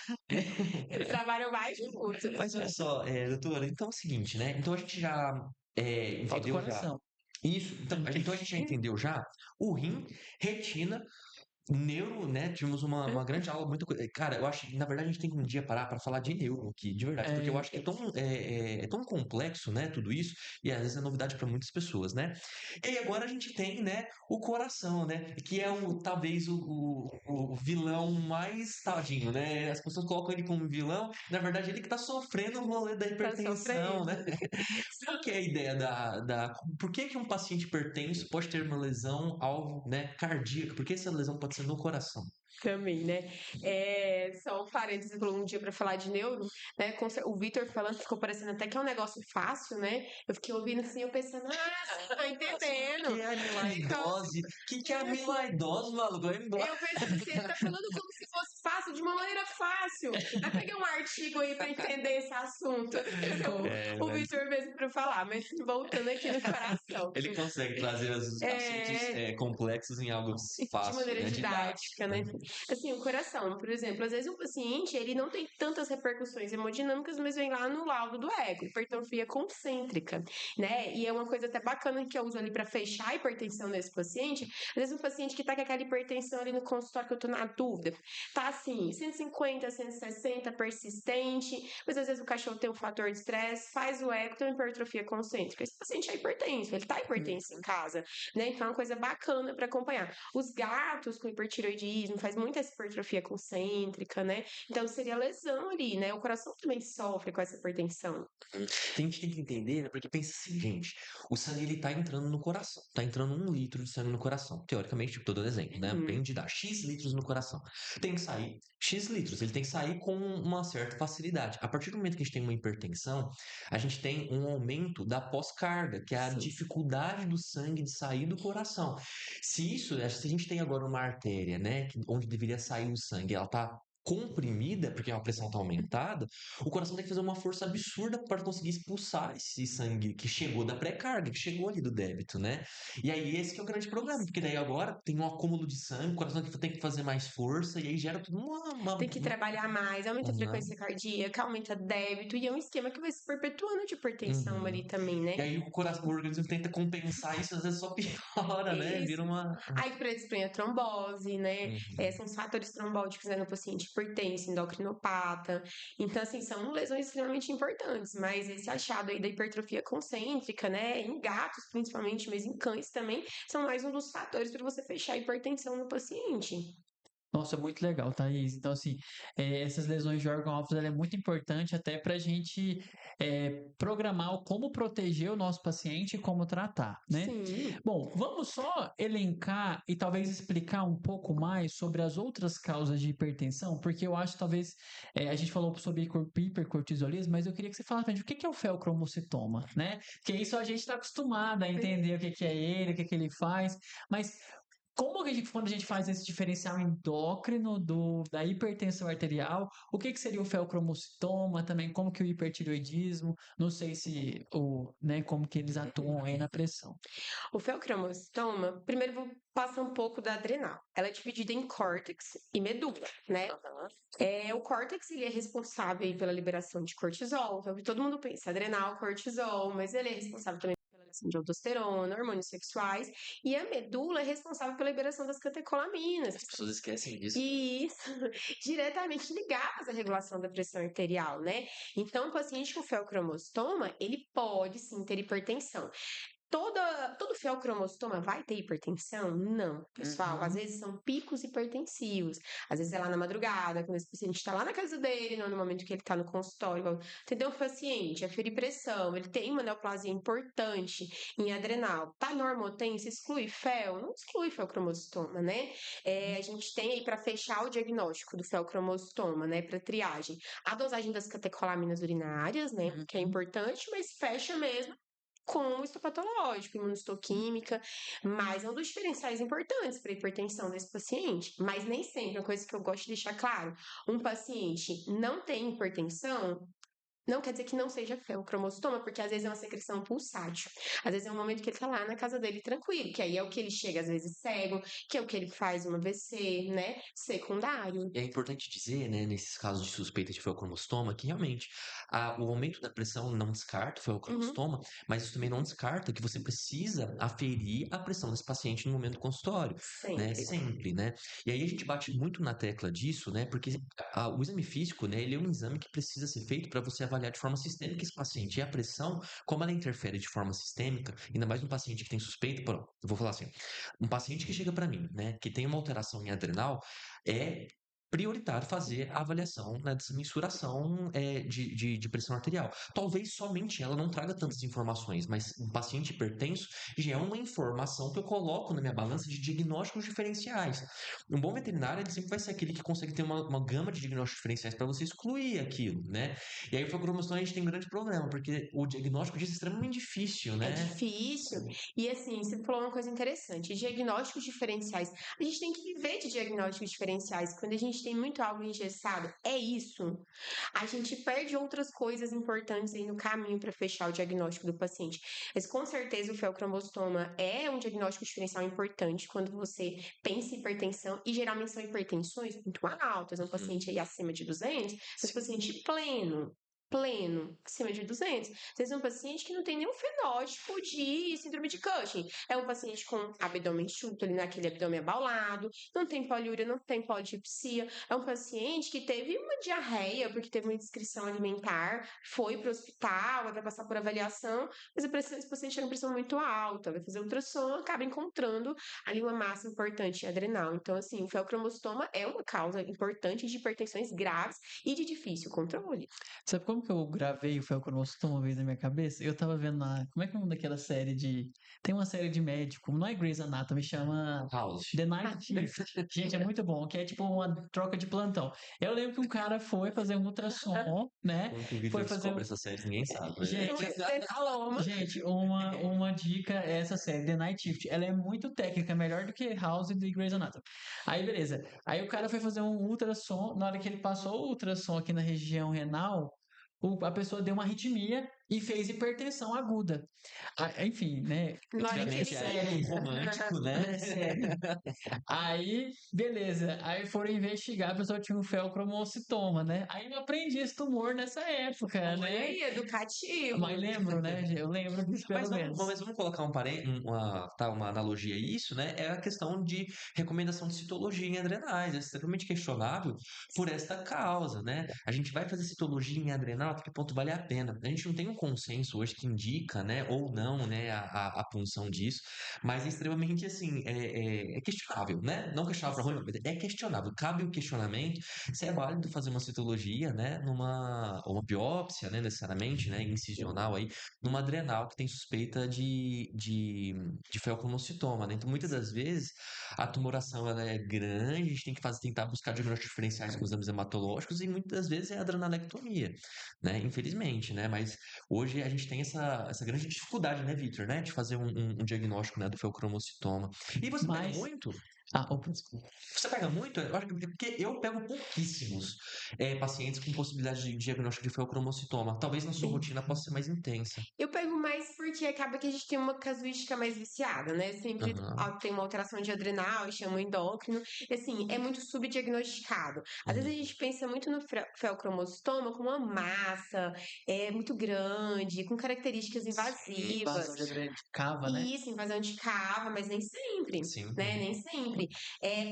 eles trabalham mais juntos. Mas olha só, doutora, então é o seguinte, né? Então a gente já falta o entendeu já coração. isso. Então a gente já entendeu já o rim, retina, neuro, né? Tivemos uma grande aula, muita coisa. Cara, eu acho que, na verdade, a gente tem que um dia parar para falar de neuro aqui, de verdade, porque eu É, acho que é tão complexo, né? Tudo isso, e às vezes é novidade para muitas pessoas, né? E aí agora a gente tem, né? O coração, né? Que é talvez o vilão mais tadinho, né? As pessoas colocam ele como vilão, na verdade, ele que tá sofrendo o rolê da Tá hipertensão, sofrendo. né? Qual que é a ideia por que que um paciente hipertenso pode ter uma lesão alvo, né, cardíaca? Por que essa lesão pode ser no coração? Também, né? Só um parênteses, você falou um dia pra falar de neuro, né? O Vitor falando, ficou parecendo até que é um negócio fácil, né? Eu fiquei ouvindo assim, eu pensando, tá entendendo? Que é amilaidose? Que é amilaidose, maluco? Eu pensei assim, ele tá falando como se fosse fácil, de uma maneira fácil. Aí peguei um artigo aí pra entender esse assunto. O Mas Vitor mesmo pra falar, mas voltando aqui no coração. ele consegue trazer os assuntos complexos em algo De fácil, maneira né? didática, né? Assim, o coração, por exemplo, às vezes um paciente, ele não tem tantas repercussões hemodinâmicas, mas vem lá no laudo do eco, hipertrofia concêntrica, né? E é uma coisa até bacana que eu uso ali para fechar a hipertensão nesse paciente. Às vezes um paciente que tá com aquela hipertensão ali no consultório, que eu tô na dúvida, tá assim, 150, 160, persistente, mas às vezes o cachorro tem um fator de estresse, faz o eco, tem uma hipertrofia concêntrica. Esse paciente é hipertenso, ele tá hipertenso em casa, né? Então é uma coisa bacana para acompanhar. Os gatos com hipertiroidismo faz muita hipertrofia concêntrica, né? Então seria lesão ali, né? O coração também sofre com essa hipertensão. A gente tem que entender, né? Porque pensa assim, gente, o sangue ele tá entrando no coração, tá entrando 1 litro de sangue no coração. Teoricamente, tô dando exemplo, né? Tem de dar X litros no coração. Tem que sair X litros, ele tem que sair com uma certa facilidade. A partir do momento que a gente tem uma hipertensão, a gente tem um aumento da pós-carga, que é a dificuldade do sangue de sair do coração. Se a gente tem agora uma artéria, né, onde deveria sair o sangue, ela tá comprimida, porque a pressão está aumentada, o coração tem que fazer uma força absurda para conseguir expulsar esse sangue que chegou da pré-carga, que chegou ali do débito, né? E aí esse que é o grande problema, porque daí agora tem um acúmulo de sangue, o coração tem que fazer mais força, e aí gera tudo Tem que trabalhar mais, aumenta a frequência cardíaca, aumenta débito, e é um esquema que vai se perpetuando de hipertensão ali também, né? E aí o organismo tenta compensar isso, às vezes só piora, né? Vira uma. Aí predispõe a trombose, né? São os fatores trombóticos, né, no paciente hipertenso, endocrinopata. Então, assim, são lesões extremamente importantes, mas esse achado aí da hipertrofia concêntrica, né, em gatos principalmente, mas em cães também, são mais um dos fatores para você fechar a hipertensão no paciente. Nossa, muito legal, Thaís. Então, assim, essas lesões de órgão-alvo, ela é muito importante até para a gente programar como proteger o nosso paciente e como tratar, né? Sim. Bom, vamos só elencar e talvez explicar um pouco mais sobre as outras causas de hipertensão, porque eu acho que talvez a gente falou sobre hipercortisolismo, mas eu queria que você falasse pra gente o que é o feocromocitoma, né? Porque isso a gente está acostumado a entender o que é ele, o que ele faz, mas como que quando a gente faz esse diferencial endócrino da hipertensão arterial, o que seria o feocromocitoma também, como que o hipertireoidismo, não sei se como que eles atuam aí na pressão. O feocromocitoma, primeiro vou passar um pouco da adrenal. Ela é dividida em córtex e medula, né? O córtex, ele é responsável pela liberação de cortisol, então todo mundo pensa adrenal, cortisol, mas ele é responsável também pela liberação de aldosterona, hormônios sexuais, e a medula é responsável pela liberação das catecolaminas. As pessoas esquecem disso. E isso, diretamente ligadas à regulação da pressão arterial, né? Então, o paciente com feocromocitoma, ele pode sim ter hipertensão. Todo feocromocitoma vai ter hipertensão? Não, pessoal. Às vezes são picos hipertensivos. Às vezes é lá na madrugada, quando esse paciente está lá na casa dele, não no momento que ele está no consultório. Entendeu? O paciente aferir pressão, ele tem uma neoplasia importante em adrenal. Tá normotenso, exclui fel? Não exclui feocromocitoma, né? A gente tem aí para fechar o diagnóstico do feocromocitoma, né? Para triagem. A dosagem das catecolaminas urinárias, né? Que é importante, mas fecha mesmo com o histopatológico, imunistoquímica, mas é um dos diferenciais importantes para a hipertensão desse paciente. Mas nem sempre, uma coisa que eu gosto de deixar claro, um paciente não tem hipertensão, não quer dizer que não seja feocromocitoma, porque às vezes é uma secreção pulsátil. Às vezes é um momento que ele tá lá na casa dele tranquilo, que aí é o que ele chega às vezes cego, que é o que ele faz uma AVC, né? Secundário. E é importante dizer, né, nesses casos de suspeita de feocromocitoma, que realmente o aumento da pressão não descarta o feocromocitoma, mas isso também não descarta que você precisa aferir a pressão desse paciente no momento do consultório, né? Sempre, né? E aí a gente bate muito na tecla disso, né? Porque o exame físico, né, ele é um exame que precisa ser feito para você avaliar de forma sistêmica esse paciente. E a pressão, como ela interfere de forma sistêmica, ainda mais no paciente que tem suspeita, eu vou falar assim, um paciente que chega para mim, né, que tem uma alteração em adrenal, é prioritário fazer a avaliação, né, dessa mensuração de pressão arterial. Talvez somente ela não traga tantas informações, mas um paciente hipertenso já é uma informação que eu coloco na minha balança de diagnósticos diferenciais. Um bom veterinário, ele sempre vai ser aquele que consegue ter uma gama de diagnósticos diferenciais para você excluir aquilo, né? E aí o feocromocitoma a gente tem um grande problema, porque o diagnóstico disso é extremamente difícil, né? É difícil. E assim, você falou uma coisa interessante, diagnósticos diferenciais. A gente tem que viver de diagnósticos diferenciais. Quando a gente tem muito algo engessado, é isso. A gente perde outras coisas importantes aí no caminho para fechar o diagnóstico do paciente. Mas com certeza o feocromocitoma é um diagnóstico diferencial importante quando você pensa em hipertensão, e geralmente são hipertensões muito altas, um paciente aí acima de 200, mas paciente pleno, acima de 200. Às vezes é um paciente que não tem nenhum fenótipo de síndrome de Cushing. É um paciente com abdômen enxuto, ali naquele abdômen abaulado, não tem poliúria, não tem polidipsia. É um paciente que teve uma diarreia, porque teve uma indiscrição alimentar, foi para o hospital, vai passar por avaliação, mas esse paciente tem uma pressão muito alta, vai fazer ultrassom, acaba encontrando ali uma massa importante adrenal. Então, assim, o feocromocitoma é uma causa importante de hipertensões graves e de difícil controle. Sabe como como que eu gravei o Felcromostoma uma vez na minha cabeça? Eu tava vendo como é que é o nome daquela série de... Tem uma série de médico, não é Grey's Anatomy, chama House. The Night Shift. Gente, é muito bom, que é tipo uma troca de plantão. Eu lembro que um cara foi fazer um ultrassom, né? Como que o Foi Victor fazer... descobre essa série, ninguém sabe, né? Gente, uma dica é essa série, The Night Shift. Ela é muito técnica, melhor do que House e The Grey's Anatomy. Aí, beleza. Aí o cara foi fazer um ultrassom. Na hora que ele passou o ultrassom aqui na região renal, a pessoa deu uma arritmia e fez hipertensão aguda. Enfim, né? Na hora que Obviamente ele... é romântico, né? É sério. Aí, beleza. Aí foram investigar, a pessoa tinha um feocromocitoma, né? Aí eu aprendi esse tumor nessa época, Olha né? aí, educativo. Mas lembro, né? Eu lembro disso pelo menos. Mas vamos colocar uma analogia a isso, né? É a questão de recomendação de citologia em adrenais. É extremamente questionável por esta causa, né? A gente vai fazer citologia em adrenal, até que ponto vale a pena? A gente não tem um consenso hoje que indica, né, ou não, né, a punção disso, mas é extremamente, assim, é questionável, né? Não questionável para ruim, mas é questionável. Cabe o questionamento se é válido fazer uma citologia, né, ou uma biópsia, né, necessariamente, né, incisional aí, numa adrenal que tem suspeita de feocromocitoma, né? Então, muitas das vezes, a tumoração ela é grande, a gente tem que tentar buscar diagnósticos diferenciais com exames hematológicos e muitas das vezes é adrenalectomia, né? Infelizmente, né? Mas hoje a gente tem essa grande dificuldade, né, Victor, né? De fazer um diagnóstico, né, do feocromocitoma. E você pega Mas... muito? Opa, desculpa. Você pega muito? Eu acho que porque eu pego pouquíssimos pacientes com possibilidade de diagnóstico de feocromocitoma. Talvez na sua rotina possa ser mais intensa. Eu pego mais porque acaba que a gente tem uma casuística mais viciada, né? Sempre Aham. tem uma alteração de adrenal, chama endócrino. E assim, é muito subdiagnosticado. Às vezes a Uhum. gente pensa muito no feocromostoma como uma massa muito grande, com características invasivas. Invasão de adrenalina de cava, né? E isso, invasão de cava, mas nem sempre, Sim. né? Nem sempre.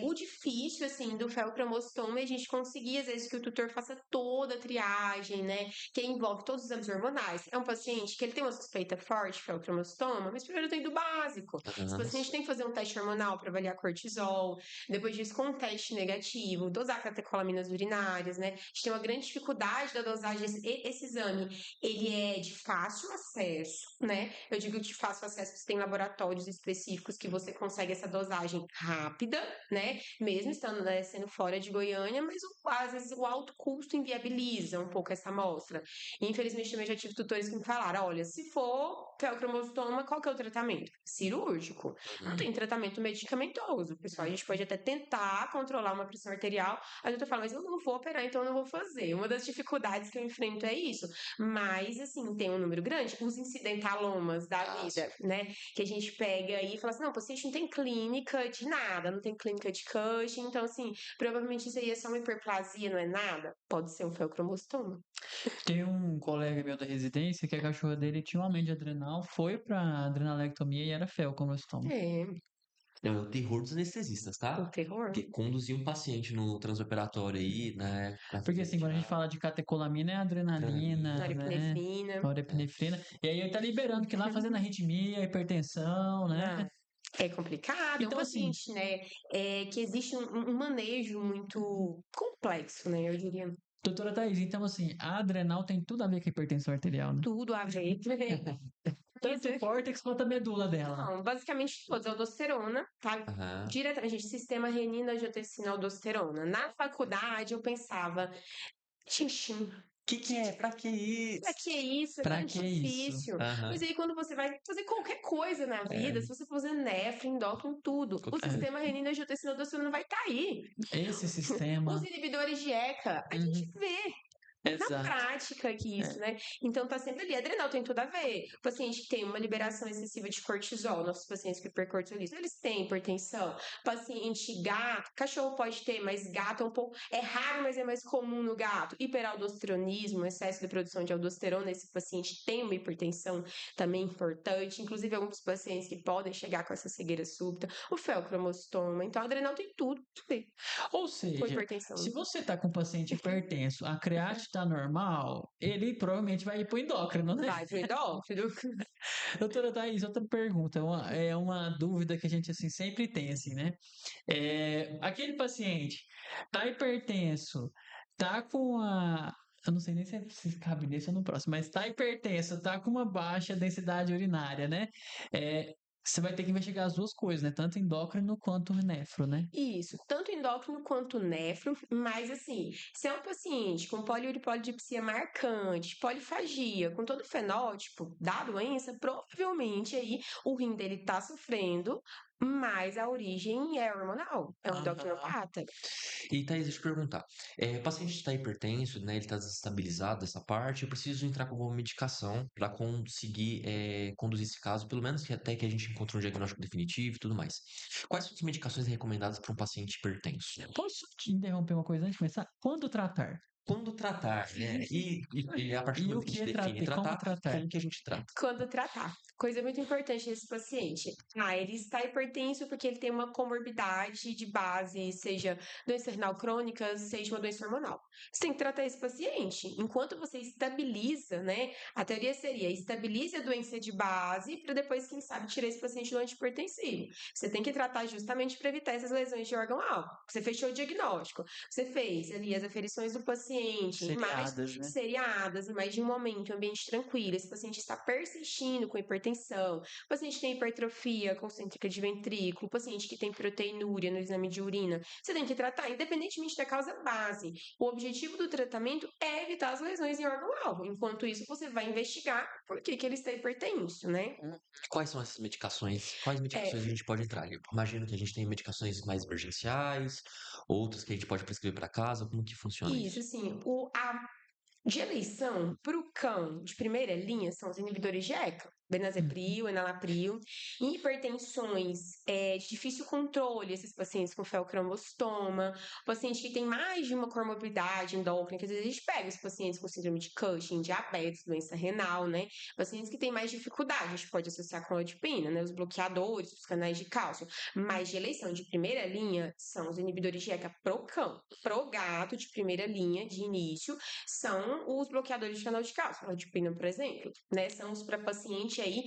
O difícil, assim, do feocromostoma é a gente conseguir, às vezes, que o tutor faça toda a triagem, né? Que envolve todos os exames hormonais. É um paciente que ele tem uma suspeita forte de feocromostoma, mas primeiro tem do básico. Esse Aham. paciente tem que fazer um teste hormonal para avaliar cortisol, depois disso, com um teste negativo, dosar catecolaminas urinárias, né? A gente tem uma grande dificuldade da dosagem. Esse exame, ele é de fácil acesso, né? Eu digo de fácil acesso, porque tem laboratórios específicos que você consegue essa dosagem rápida, né? Mesmo estando, né, sendo fora de Goiânia, mas às vezes o alto custo inviabiliza um pouco essa amostra. E, infelizmente, também já tive tutores que me falaram: olha, se for feocromostoma, qual que é o tratamento? Cirúrgico. Não tem tratamento medicamentoso, pessoal. A gente pode até tentar controlar uma pressão arterial. A doutora fala, mas eu não vou operar, então eu não vou fazer. Uma das dificuldades que eu enfrento é isso. Mas, assim, tem um número grande. Os incidentalomas da vida, né? Que a gente pega aí e fala assim, não, o paciente não tem clínica de nada, não tem clínica de Cushing, então, assim, provavelmente isso aí é só uma hiperplasia, não é nada. Pode ser um feocromostoma. Tem um colega meu da residência que a cachorra dele tinha um aumento de adrenal, foi pra adrenalectomia e era feocromostoma. É, Não, é o terror dos anestesistas, tá? um terror. Porque conduzir um paciente no transoperatório aí, né? Porque assim, quando a gente fala de catecolamina é adrenalina, né? Norepinefrina. Norepinefrina. E aí ele tá liberando que lá fazendo arritmia, hipertensão, né? É complicado, é um Então, assim, paciente, né? Que existe um manejo muito complexo, né? Eu diria. doutora Thaís, então assim, a adrenal tem tudo a ver com a hipertensão arterial, né? Tudo a ver. Tanto o córtex quanto a medula dela. Não, basicamente todos. Aldosterona, tá? Aham. Diretamente, sistema renina, angiotensina, aldosterona. Na faculdade eu pensava, gente, Que é? Pra que pra isso? que isso? É Pra tão que isso? difícil. Aham. Mas aí quando você vai fazer qualquer coisa na vida, se você for fazer nefro, endócrino, tudo, o sistema renina, angiotensina, aldosterona vai estar aí. Esse sistema. Os inibidores de ECA, a gente vê na Exato. prática que isso, né? Então tá sempre ali. Adrenal tem tudo a ver. O paciente que tem uma liberação excessiva de cortisol, nossos pacientes que hipercortisolismo, eles têm hipertensão. Paciente gato, cachorro pode ter, mas gato é um pouco, é raro, mas é mais comum no gato. Hiperaldosteronismo, excesso de produção de aldosterona, esse paciente tem uma hipertensão também importante. Inclusive alguns pacientes que podem chegar com essa cegueira súbita, o feocromostoma. Então, adrenal tem tudo a ver Ou com seja, hipertensão. se você tá com um paciente hipertenso, a creatina tá normal, ele provavelmente vai ir pro endócrino, né? Vai pro endócrino. Doutora Thaís, outra pergunta, é uma dúvida que a gente assim sempre tem, assim, né? Aquele paciente tá hipertenso, tá com eu não sei nem se cabe nesse ou no próximo, mas tá hipertenso, tá com uma baixa densidade urinária, né? É, você vai ter que investigar as duas coisas, né? Tanto endócrino quanto nefro, né? Isso, tanto endócrino quanto nefro, mas assim, se é um paciente com poliuripolidipsia marcante, polifagia, com todo o fenótipo da doença, provavelmente aí o rim dele tá sofrendo, mas a origem é hormonal, é um Aham. endocrinopata. E Thaís, deixa eu te perguntar. O paciente está hipertenso, né? Ele está desestabilizado dessa parte. Eu preciso entrar com alguma medicação para conseguir conduzir esse caso, pelo menos que até que a gente encontre um diagnóstico definitivo e tudo mais. Quais são as medicações recomendadas para um paciente hipertenso? Posso te interromper uma coisa antes de começar? Quando tratar? Quando tratar, né? E a partir do E o momento que a que gente é define tratar? E como tratar, tratar? como que a gente trata? Quando tratar. Coisa muito importante desse paciente. Ele está hipertenso porque ele tem uma comorbidade de base, seja doença renal crônica, seja uma doença hormonal. Você tem que tratar esse paciente. Enquanto você estabiliza, né? A teoria seria estabilize a doença de base para depois, quem sabe, tirar esse paciente do antihipertensivo. Você tem que tratar justamente para evitar essas lesões de órgão-alvo. Você fechou o diagnóstico. Você fez ali as aferições do paciente, mais Seriadas, né? seriadas, em mais de um momento, um ambiente tranquilo. Esse paciente está persistindo com hipertensão, o paciente tem hipertrofia concêntrica de ventrículo, o paciente que tem proteinúria no exame de urina. Você tem que tratar, independentemente da causa base. O objetivo do tratamento é evitar as lesões em órgão-alvo. Enquanto isso, você vai investigar por que ele está hipertenso, né? Quais são essas medicações? Quais É, medicações a gente pode entrar? Eu imagino que a gente tem medicações mais emergenciais, outras que a gente pode prescrever para casa. Como que funciona isso, isso? assim, a de eleição para o cão de primeira linha são os inibidores de ECA, Uhum. benazepril, enalapril. Em hipertensões de difícil controle, esses pacientes com feocromostoma, paciente que tem mais de uma comorbidade endócrina, que às vezes a gente pega os pacientes com síndrome de Cushing, diabetes, doença renal, né? Pacientes que têm mais dificuldade, a gente pode associar com a odipina, né? Os bloqueadores, os canais de cálcio. Mas de eleição de primeira linha são os inibidores de ECA pro cão. Pro gato de primeira linha, de início, são os bloqueadores de canal de cálcio, a odipina, por exemplo, né? São os para paciente aí,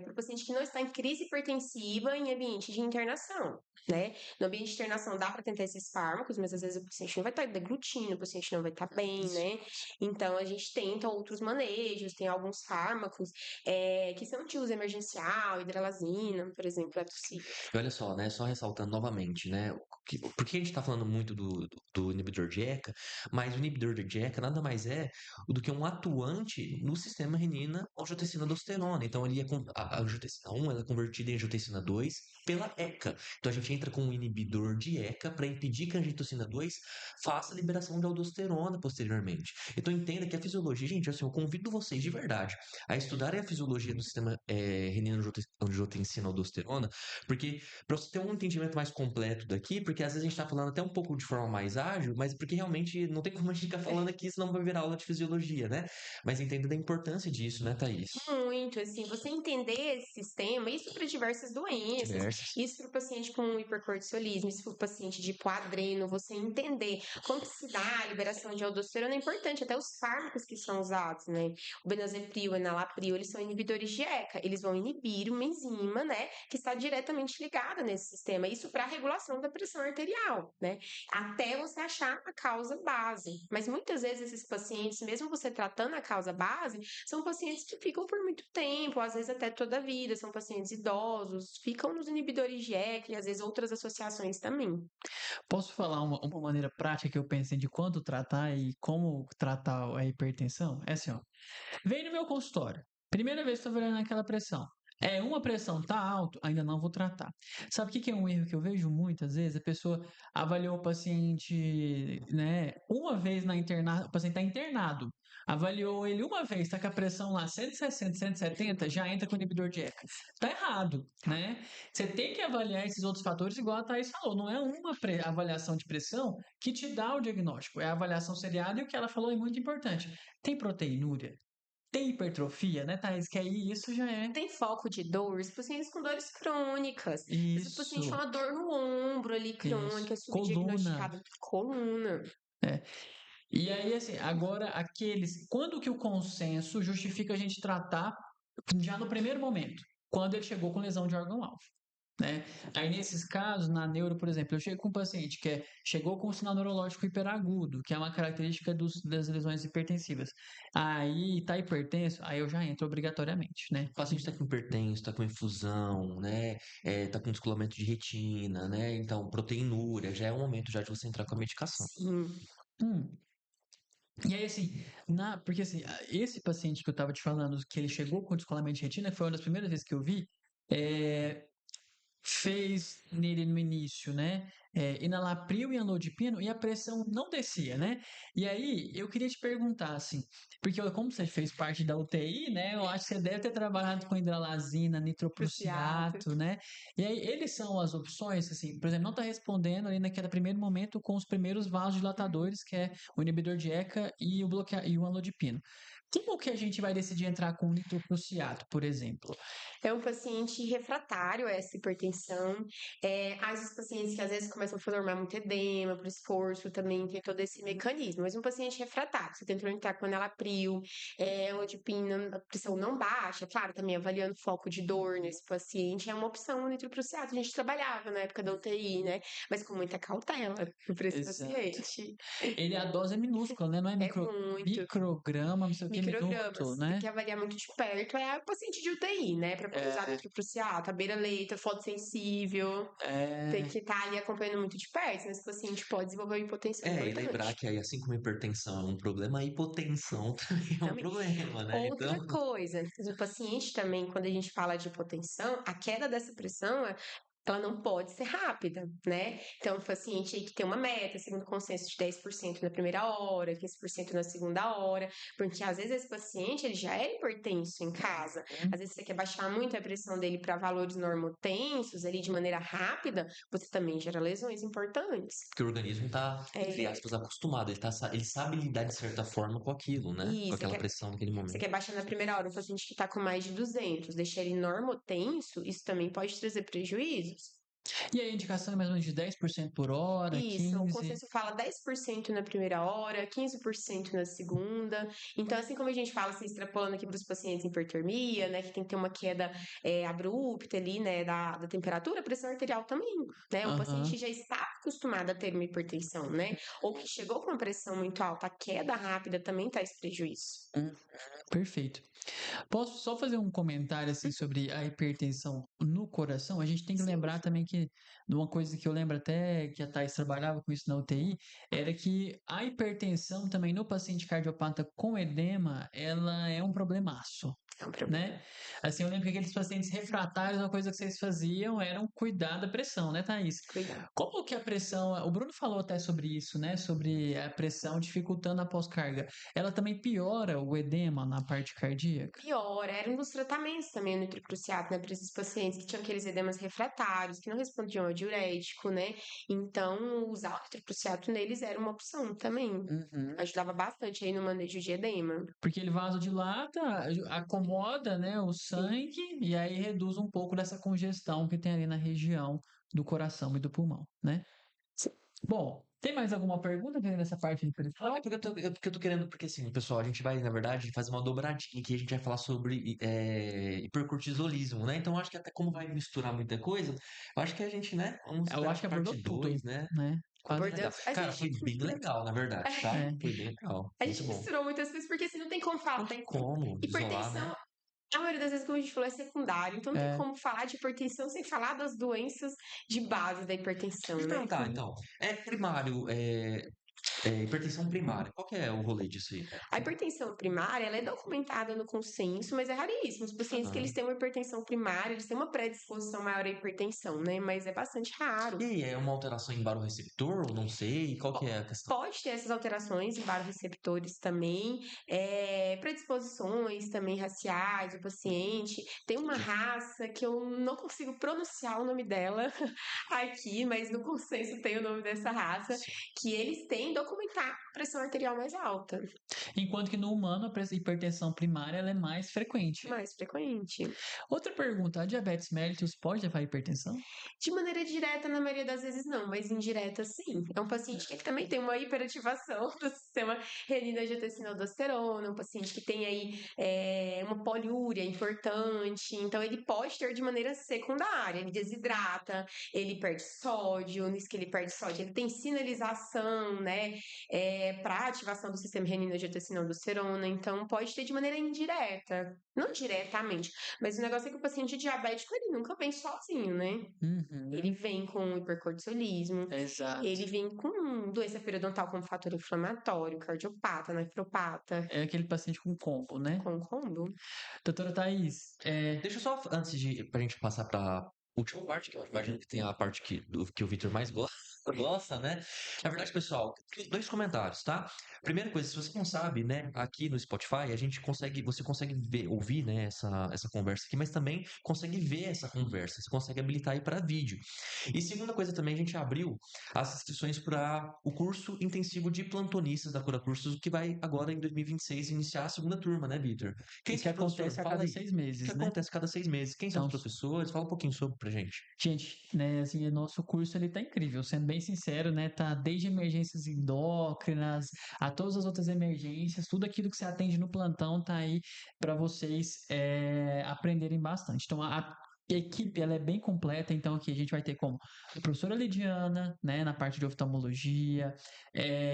para paciente que não está em crise hipertensiva em ambiente de internação, né? No ambiente de internação dá para tentar esses fármacos, mas às vezes o paciente não vai estar deglutindo, o paciente não vai estar bem, né? Então a gente tenta outros manejos, tem alguns fármacos que são de uso emergencial, hidralazina, por exemplo, é possível. E olha só, né? Só ressaltando novamente, né? Por que a gente está falando muito do inibidor de ECA, mas o inibidor de ECA nada mais é do que um atuante no sistema renina-angiotensina-aldosterona. Então, a angiotensina 1 ela é convertida em angiotensina 2 pela ECA. Então, a gente entra com um inibidor de ECA para impedir que a angiotensina 2 faça a liberação de aldosterona posteriormente. Então, entenda que a fisiologia, gente, assim, eu convido vocês de verdade a estudarem a fisiologia do sistema renina-angiotensina-aldosterona, porque para você ter um entendimento mais completo daqui, porque às vezes a gente está falando até um pouco de forma mais ágil, mas porque realmente não tem como a gente ficar falando aqui, senão vai virar aula de fisiologia, né? Mas entenda da importância disso, né, Thaís? Muito, assim, você entender esse sistema, isso para diversas doenças, Diversas. isso para o paciente com hipercortisolismo, isso para o paciente de hipoadreno, você entender como que se dá a liberação de aldosterona é importante, até os fármacos que são usados, né? O benazepril, o enalapril, eles são inibidores de ECA, eles vão inibir uma enzima, né, que está diretamente ligada nesse sistema, isso para a regulação da pressão arterial, né? Até você achar a causa base. Mas muitas vezes esses pacientes, mesmo você tratando a causa base, são pacientes que ficam por muito tempo, às vezes até toda a vida, são pacientes idosos, ficam nos inibidores de ECA e às vezes outras associações também. Posso falar uma maneira prática que eu pensei de quando tratar e como tratar a hipertensão? É assim, ó. Vem no meu consultório. Primeira vez que estou vendo aquela pressão. É, uma pressão tá alto, ainda não vou tratar. Sabe o que é um erro que eu vejo muitas vezes? A pessoa avaliou o paciente, né, uma vez na internada, o paciente está internado. Avaliou ele uma vez, está com a pressão lá 160, 170, já entra com inibidor de ECA. Tá errado, né? Você tem que avaliar esses outros fatores, igual a Thaís falou. Não é uma avaliação de pressão que te dá o diagnóstico, é a avaliação seriada e o que ela falou é muito importante. Tem proteinúria? Tem hipertrofia, né, Thaís? Que aí isso já é. Tem foco de dor, os pacientes com dores crônicas. Às vezes o paciente tem Isso, uma dor no ombro ali isso. crônica, Coluna. subdiagnosticada, coluna. É. E aí, assim, agora aqueles. Quando que o consenso justifica a gente tratar já no primeiro momento? Quando ele chegou com lesão de órgão-alvo. né? Aí, nesses casos, na neuro, por exemplo, eu chego com um paciente que chegou com um sinal neurológico hiperagudo, que é uma característica das lesões hipertensivas. Aí tá hipertenso, aí eu já entro obrigatoriamente, né? O paciente está com hipertenso, está com infusão, né? Tá com descolamento de retina, né? Então, proteinúria, já é o momento já de você entrar com a medicação. Sim. Hum. E aí, assim, porque assim, esse paciente que eu tava te falando, que ele chegou com descolamento de retina, que foi uma das primeiras vezes que eu vi, fez nele no início, né? Enalapril e amlodipino e a pressão não descia, né? E aí eu queria te perguntar assim, porque como você fez parte da UTI, né? Eu acho que você deve ter trabalhado com hidralazina, Cruciato. nitroprusiato, né? E aí eles são as opções, assim, por exemplo, não está respondendo ali naquele primeiro momento com os primeiros vasodilatadores, que é o inibidor de ECA e e o amlodipino. Como que a gente vai decidir entrar com nitroprusiato, por exemplo? É um paciente refratário a essa hipertensão. Às vezes, pacientes que às vezes começam a formar muito edema por esforço, também tem todo esse mecanismo. Mas um paciente refratário, você tentou entrar com enalapril, onde a pressão não baixa, claro, também avaliando o foco de dor nesse paciente, é uma opção o nitroprusiato. A gente trabalhava na época da UTI, né? Mas com muita cautela para esse Exato. paciente. A dose é minúscula, né? Não é É muito. micrograma, não sei o que, Microgramas. minuto, Tem né? que avaliar muito de perto. É o paciente de UTI, né? Para poder usar É, nitroprusiato, a beira-leito, fotossensível. Tem é, que estar ali acompanhando muito de perto, senão esse paciente pode desenvolver uma hipotensão E lembrar importante. que aí, assim como a hipertensão é um problema, a hipotensão também é um Também. problema, né? Então, Outra coisa, o paciente também, quando a gente fala de hipotensão, a queda dessa pressão, ela não pode ser rápida, né? Então, o paciente aí que tem uma meta, segundo o consenso, de 10% na primeira hora, 15% na segunda hora, porque às vezes esse paciente, ele já é hipertenso em casa. Às vezes você quer baixar muito a pressão dele para valores normotensos ali de maneira rápida, você também gera lesões importantes. porque o organismo tá, entre aspas, acostumado, ele sabe lidar de certa forma com aquilo, né? E Com você aquela quer, pressão naquele você momento. quer baixar na primeira hora um paciente que está com mais de 200, deixar ele normotenso, isso também pode trazer prejuízos. E aí a indicação é mais ou menos de 10% por hora, Isso, o 15%. consenso fala 10% na primeira hora, 15% na segunda. Então, assim como a gente fala, assim, extrapolando aqui para os pacientes em hipertermia, né, que tem que ter uma queda abrupta ali, né, da temperatura, a pressão arterial também, né? O paciente Aham. já está acostumado a ter uma hipertensão, né? Ou que chegou com uma pressão muito alta, a queda rápida também traz prejuízo. Perfeito. Posso só fazer um comentário assim sobre a hipertensão no coração? A gente tem que Sim. lembrar também que uma coisa que eu lembro até que a Thais trabalhava com isso na UTI, era que a hipertensão também no paciente cardiopata com edema, ela é um problemaço. É um problema. Né? Assim, eu lembro que aqueles pacientes refratários, uma coisa que vocês faziam era cuidar da pressão, né, Thaís? Cuidado. Como que a pressão, o Bruno falou até sobre isso, né, sobre a pressão dificultando a pós-carga. Ela também piora o edema na parte cardíaca? Pior, era um dos tratamentos também o nitroprusiato, né, para esses pacientes que tinham aqueles edemas refratários, que não respondiam ao diurético, né? Então, usar o nitroprusiato neles era uma opção também. Uhum. Ajudava bastante aí no manejo de edema. Porque ele vasodilata, acomoda, né, o Sim. sangue e aí reduz um pouco dessa congestão que tem ali na região do coração e do pulmão, né? Sim. Bom, tem mais alguma pergunta nessa parte de pressão? Porque eu tô querendo, porque assim, pessoal, a gente vai, na verdade, fazer uma dobradinha aqui, a gente vai falar sobre hipercortisolismo, né? Então, eu acho que até como vai misturar muita coisa, eu acho que a gente, né, vamos Eu esperar acho a que abordou parte tudo, 2, né? né? Quase. Legal. Abordamos. A Cara, foi gente, bem legal, na verdade, tá? É. Foi bem legal. a Muito gente bom. misturou muitas coisas, porque assim, não tem como falar. Não tem como isolar, né? Hipertensão, a maioria das vezes, como a gente falou, é secundário. Então, não tem É. como falar de hipertensão sem falar das doenças de base da hipertensão, Deixa eu né? perguntar, então, primário, hipertensão primária, qual que é o rolê disso aí? A hipertensão primária, ela é documentada no consenso, mas é raríssimo. Os pacientes que Aham. eles têm uma hipertensão primária, eles têm uma predisposição maior à hipertensão, né? Mas é bastante raro. E aí, é uma alteração em barorreceptor? Não sei, qual que é a questão? Pode ter essas alterações em receptores também, predisposições também raciais do paciente. Tem uma raça que eu não consigo pronunciar o nome dela aqui, mas no consenso tem o nome dessa raça, que eles têm aumentar a pressão arterial mais alta, Enquanto que no humano a hipertensão primária ela é mais frequente. mais frequente. Outra pergunta, a diabetes mellitus pode levar à hipertensão? De maneira direta, na maioria das vezes não, mas indireta sim. É um paciente que ele também tem uma hiperativação do sistema renina-angiotensina-aldosterona, um paciente que tem aí uma poliúria importante, então ele pode ter de maneira secundária, ele desidrata, ele perde sódio, nisso que ele perde sódio, ele tem sinalização, né, para ativação do sistema renina-angiotensina-aldosterona, então pode ter de maneira indireta, não diretamente, mas o negócio é que o paciente diabético, ele nunca vem sozinho, né? Ele vem com hipercortisolismo, Exato. ele vem com doença periodontal como fator inflamatório, cardiopata, nefropata, É aquele paciente com combo, né? com combo. Doutora Thaís, Deixa eu só, antes pra gente passar pra última parte, que eu imagino que tem a parte que o Victor mais gosta, né? Na verdade, pessoal, tem 2 comentários, tá? Primeira coisa, se você não sabe, né, aqui no Spotify, você consegue ver, ouvir, né, essa conversa aqui, mas também consegue ver essa conversa, você consegue habilitar aí para vídeo. E segunda coisa também, a gente abriu as inscrições para o curso intensivo de plantonistas da Cura Cursos, que vai agora em 2026 iniciar a segunda turma, né, Victor? Quem isso que são os professores? acontece a Fala cada aí. 6 O que meses, né? acontece a cada 6 meses? Quem são os Então, professores? Fala um pouquinho sobre pra gente. gente, né, assim, o nosso curso ele tá incrível, sendo bem sincero, né, tá desde emergências endócrinas a todas as outras emergências, tudo aquilo que você atende no plantão tá aí para vocês aprenderem bastante. Então, a equipe ela é bem completa, então aqui a gente vai ter como a professora Lidiana, né, na parte de oftalmologia,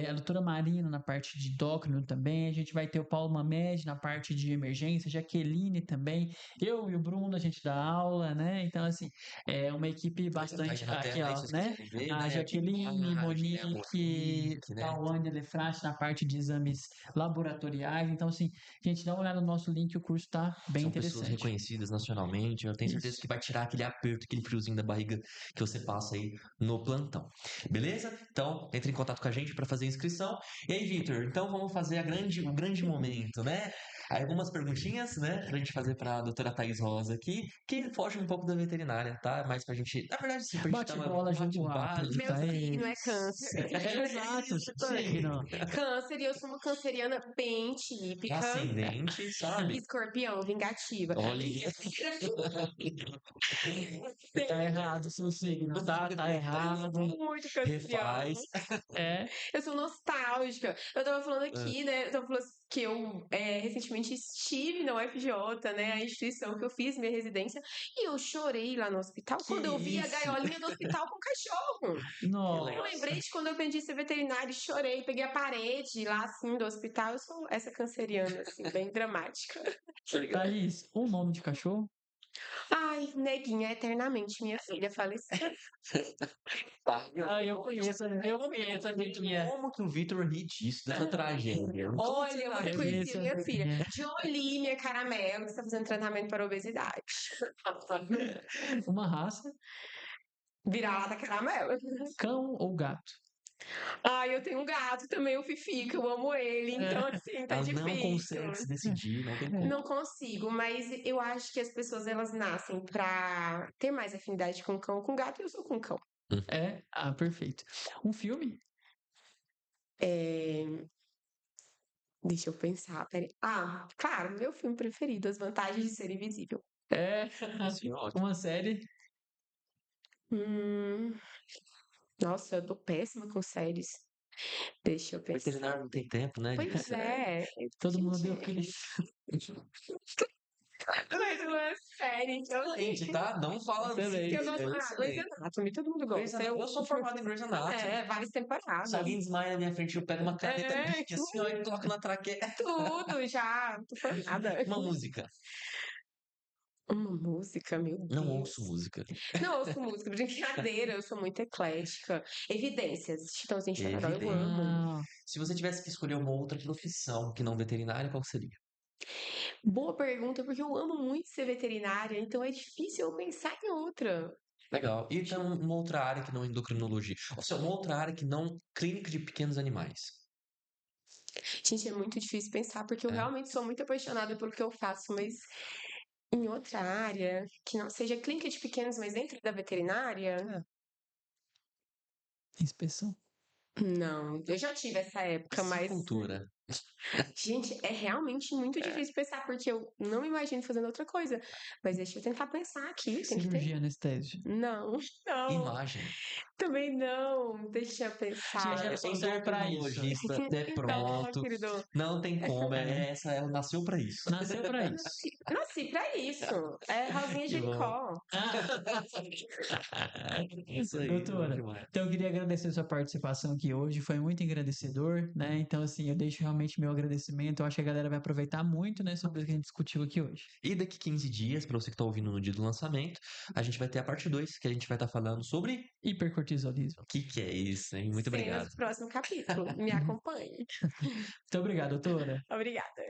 a doutora Marina na parte de endócrino também, a gente vai ter o Paulo Mamed na parte de emergência, Jaqueline também, eu e o Bruno a gente dá aula, né, então assim, é uma equipe bastante. Na Aqui, tela aí, ó, se vocês né? quiserem ver, A né? Aqui Jaqueline, embaixo, né? A Monique, Monique, né? Tawane Lefrat na parte de exames laboratoriais. Então, assim, gente, dá uma olhada no nosso link, o curso tá bem São pessoas interessante. reconhecidas nacionalmente. Eu tenho certeza Isso. que vai tirar aquele aperto, aquele friozinho da barriga que você passa aí no plantão. Beleza? Então, entre em contato com a gente para fazer a inscrição. E aí, Vitor, então vamos fazer o grande momento, né? Aí, algumas perguntinhas, né, pra gente fazer pra doutora Thaís Rosa aqui, que foge um pouco da veterinária, tá? Mas pra gente, na verdade, sim, pra gente dar Bate uma bola, jogo rápido, Meu tá? signo é câncer. Exato, Isso, signo. câncer, e eu sou uma canceriana bem típica. ascendente, sabe? Escorpião, vingativa. Olha, Tá errado o seu signo, tá? Tá errado. Muito canceriana. refaz. É. Eu sou nostálgica. Eu tava falando Ah. aqui, né? Eu tava falando que eu recentemente estive na UFJ, né? A instituição que eu fiz minha residência. E eu chorei lá no hospital Que quando eu vi a isso? gaiolinha do hospital com cachorro. Eu Nossa. lembrei de quando eu aprendi a ser veterinária e chorei. Peguei a parede lá, assim, do hospital. Eu sou essa canceriana, assim, bem dramática. Thaís, um nome de cachorro? Ai, neguinha, eternamente minha filha faleceu. Ah, eu conheço a neguinha. Como que o Vitor ri disso, dessa tragédia? Como Olha, você eu tá vou Eu rindo? conhecer conheço a minha filha. neguinha. Jolie Caramelo, que está fazendo tratamento para obesidade. Uma raça, Vira-lata caramelo. cão ou gato? Ai, eu tenho um gato também, o Fifi, que eu amo ele. Então, assim, tá Ela não difícil. consegue se decidir, não tem como. Não consigo, mas eu acho que as pessoas, elas nascem pra ter mais afinidade com cão ou com gato, e eu sou com cão. É? Ah, perfeito. Um filme? É, deixa eu pensar, peraí. Ah, claro, meu filme preferido, As Vantagens de Ser Invisível. É. Sim, ótimo. Uma série? Hum, nossa, eu tô péssima com séries. Deixa eu O pensar. veterinário não tem tempo, né? Pois é. Todo mundo Gente, deu aquele. mas uma série que eu Excelente, tá? Não fala assim. Excelente. que eu gosto. Ah, Grey's Excelente. Anatomy, todo mundo Grey's gosta. Anatomy. Eu sou formado em Grey's Anatomy. Várias temporadas. Se alguém desmaia na minha frente, eu pego uma caneta Bic assim, ó, e coloco na traqueia. Tudo já, tô formada. Uma música. Uma música, meu Não Deus. ouço música. Não ouço música, brincadeira, eu sou muito eclética. Evidências, Chitãozinho e Chororó, eu amo. Ah, Se você tivesse que escolher uma outra profissão que não veterinária, qual seria? Boa pergunta, porque eu amo muito ser veterinária, então é difícil eu pensar em outra. Legal. E então, uma outra área que não endocrinologia. Ou seja, uma outra área que não clínica de pequenos animais. Gente, é muito difícil pensar, porque eu É. realmente sou muito apaixonada pelo que eu faço, mas em outra área, que não seja clínica de pequenos, mas dentro da veterinária, inspeção. Não, eu já tive essa época, mas, Psicultura. gente, é realmente muito difícil pensar, porque eu não me imagino fazendo outra coisa. Mas deixa eu tentar pensar aqui, tem que ter. Cirurgia, anestésio. Não, não, Imagem. também não. Deixa eu pensar. Gente, eu só serve pra isso. Endocrinologista, é Então, pronto. querido, Não tem como, ela nasceu pra isso. Nasceu pra isso. nasci pra isso. É Rosinha Que bom. Jericó. Isso aí, bom Doutora, demais. então eu queria agradecer sua participação aqui hoje, foi muito engrandecedor, né? Então, assim, eu deixo realmente meu agradecimento. Eu acho que a galera vai aproveitar muito, né, sobre o que a gente discutiu aqui hoje. E daqui 15 dias, pra você que tá ouvindo no dia do lançamento, a gente vai ter a parte 2, que a gente vai estar falando sobre Hipercortisolismo. o que é isso, hein? Muito Cenas obrigado. do próximo capítulo. Me acompanhe. Muito obrigado, doutora. Obrigada.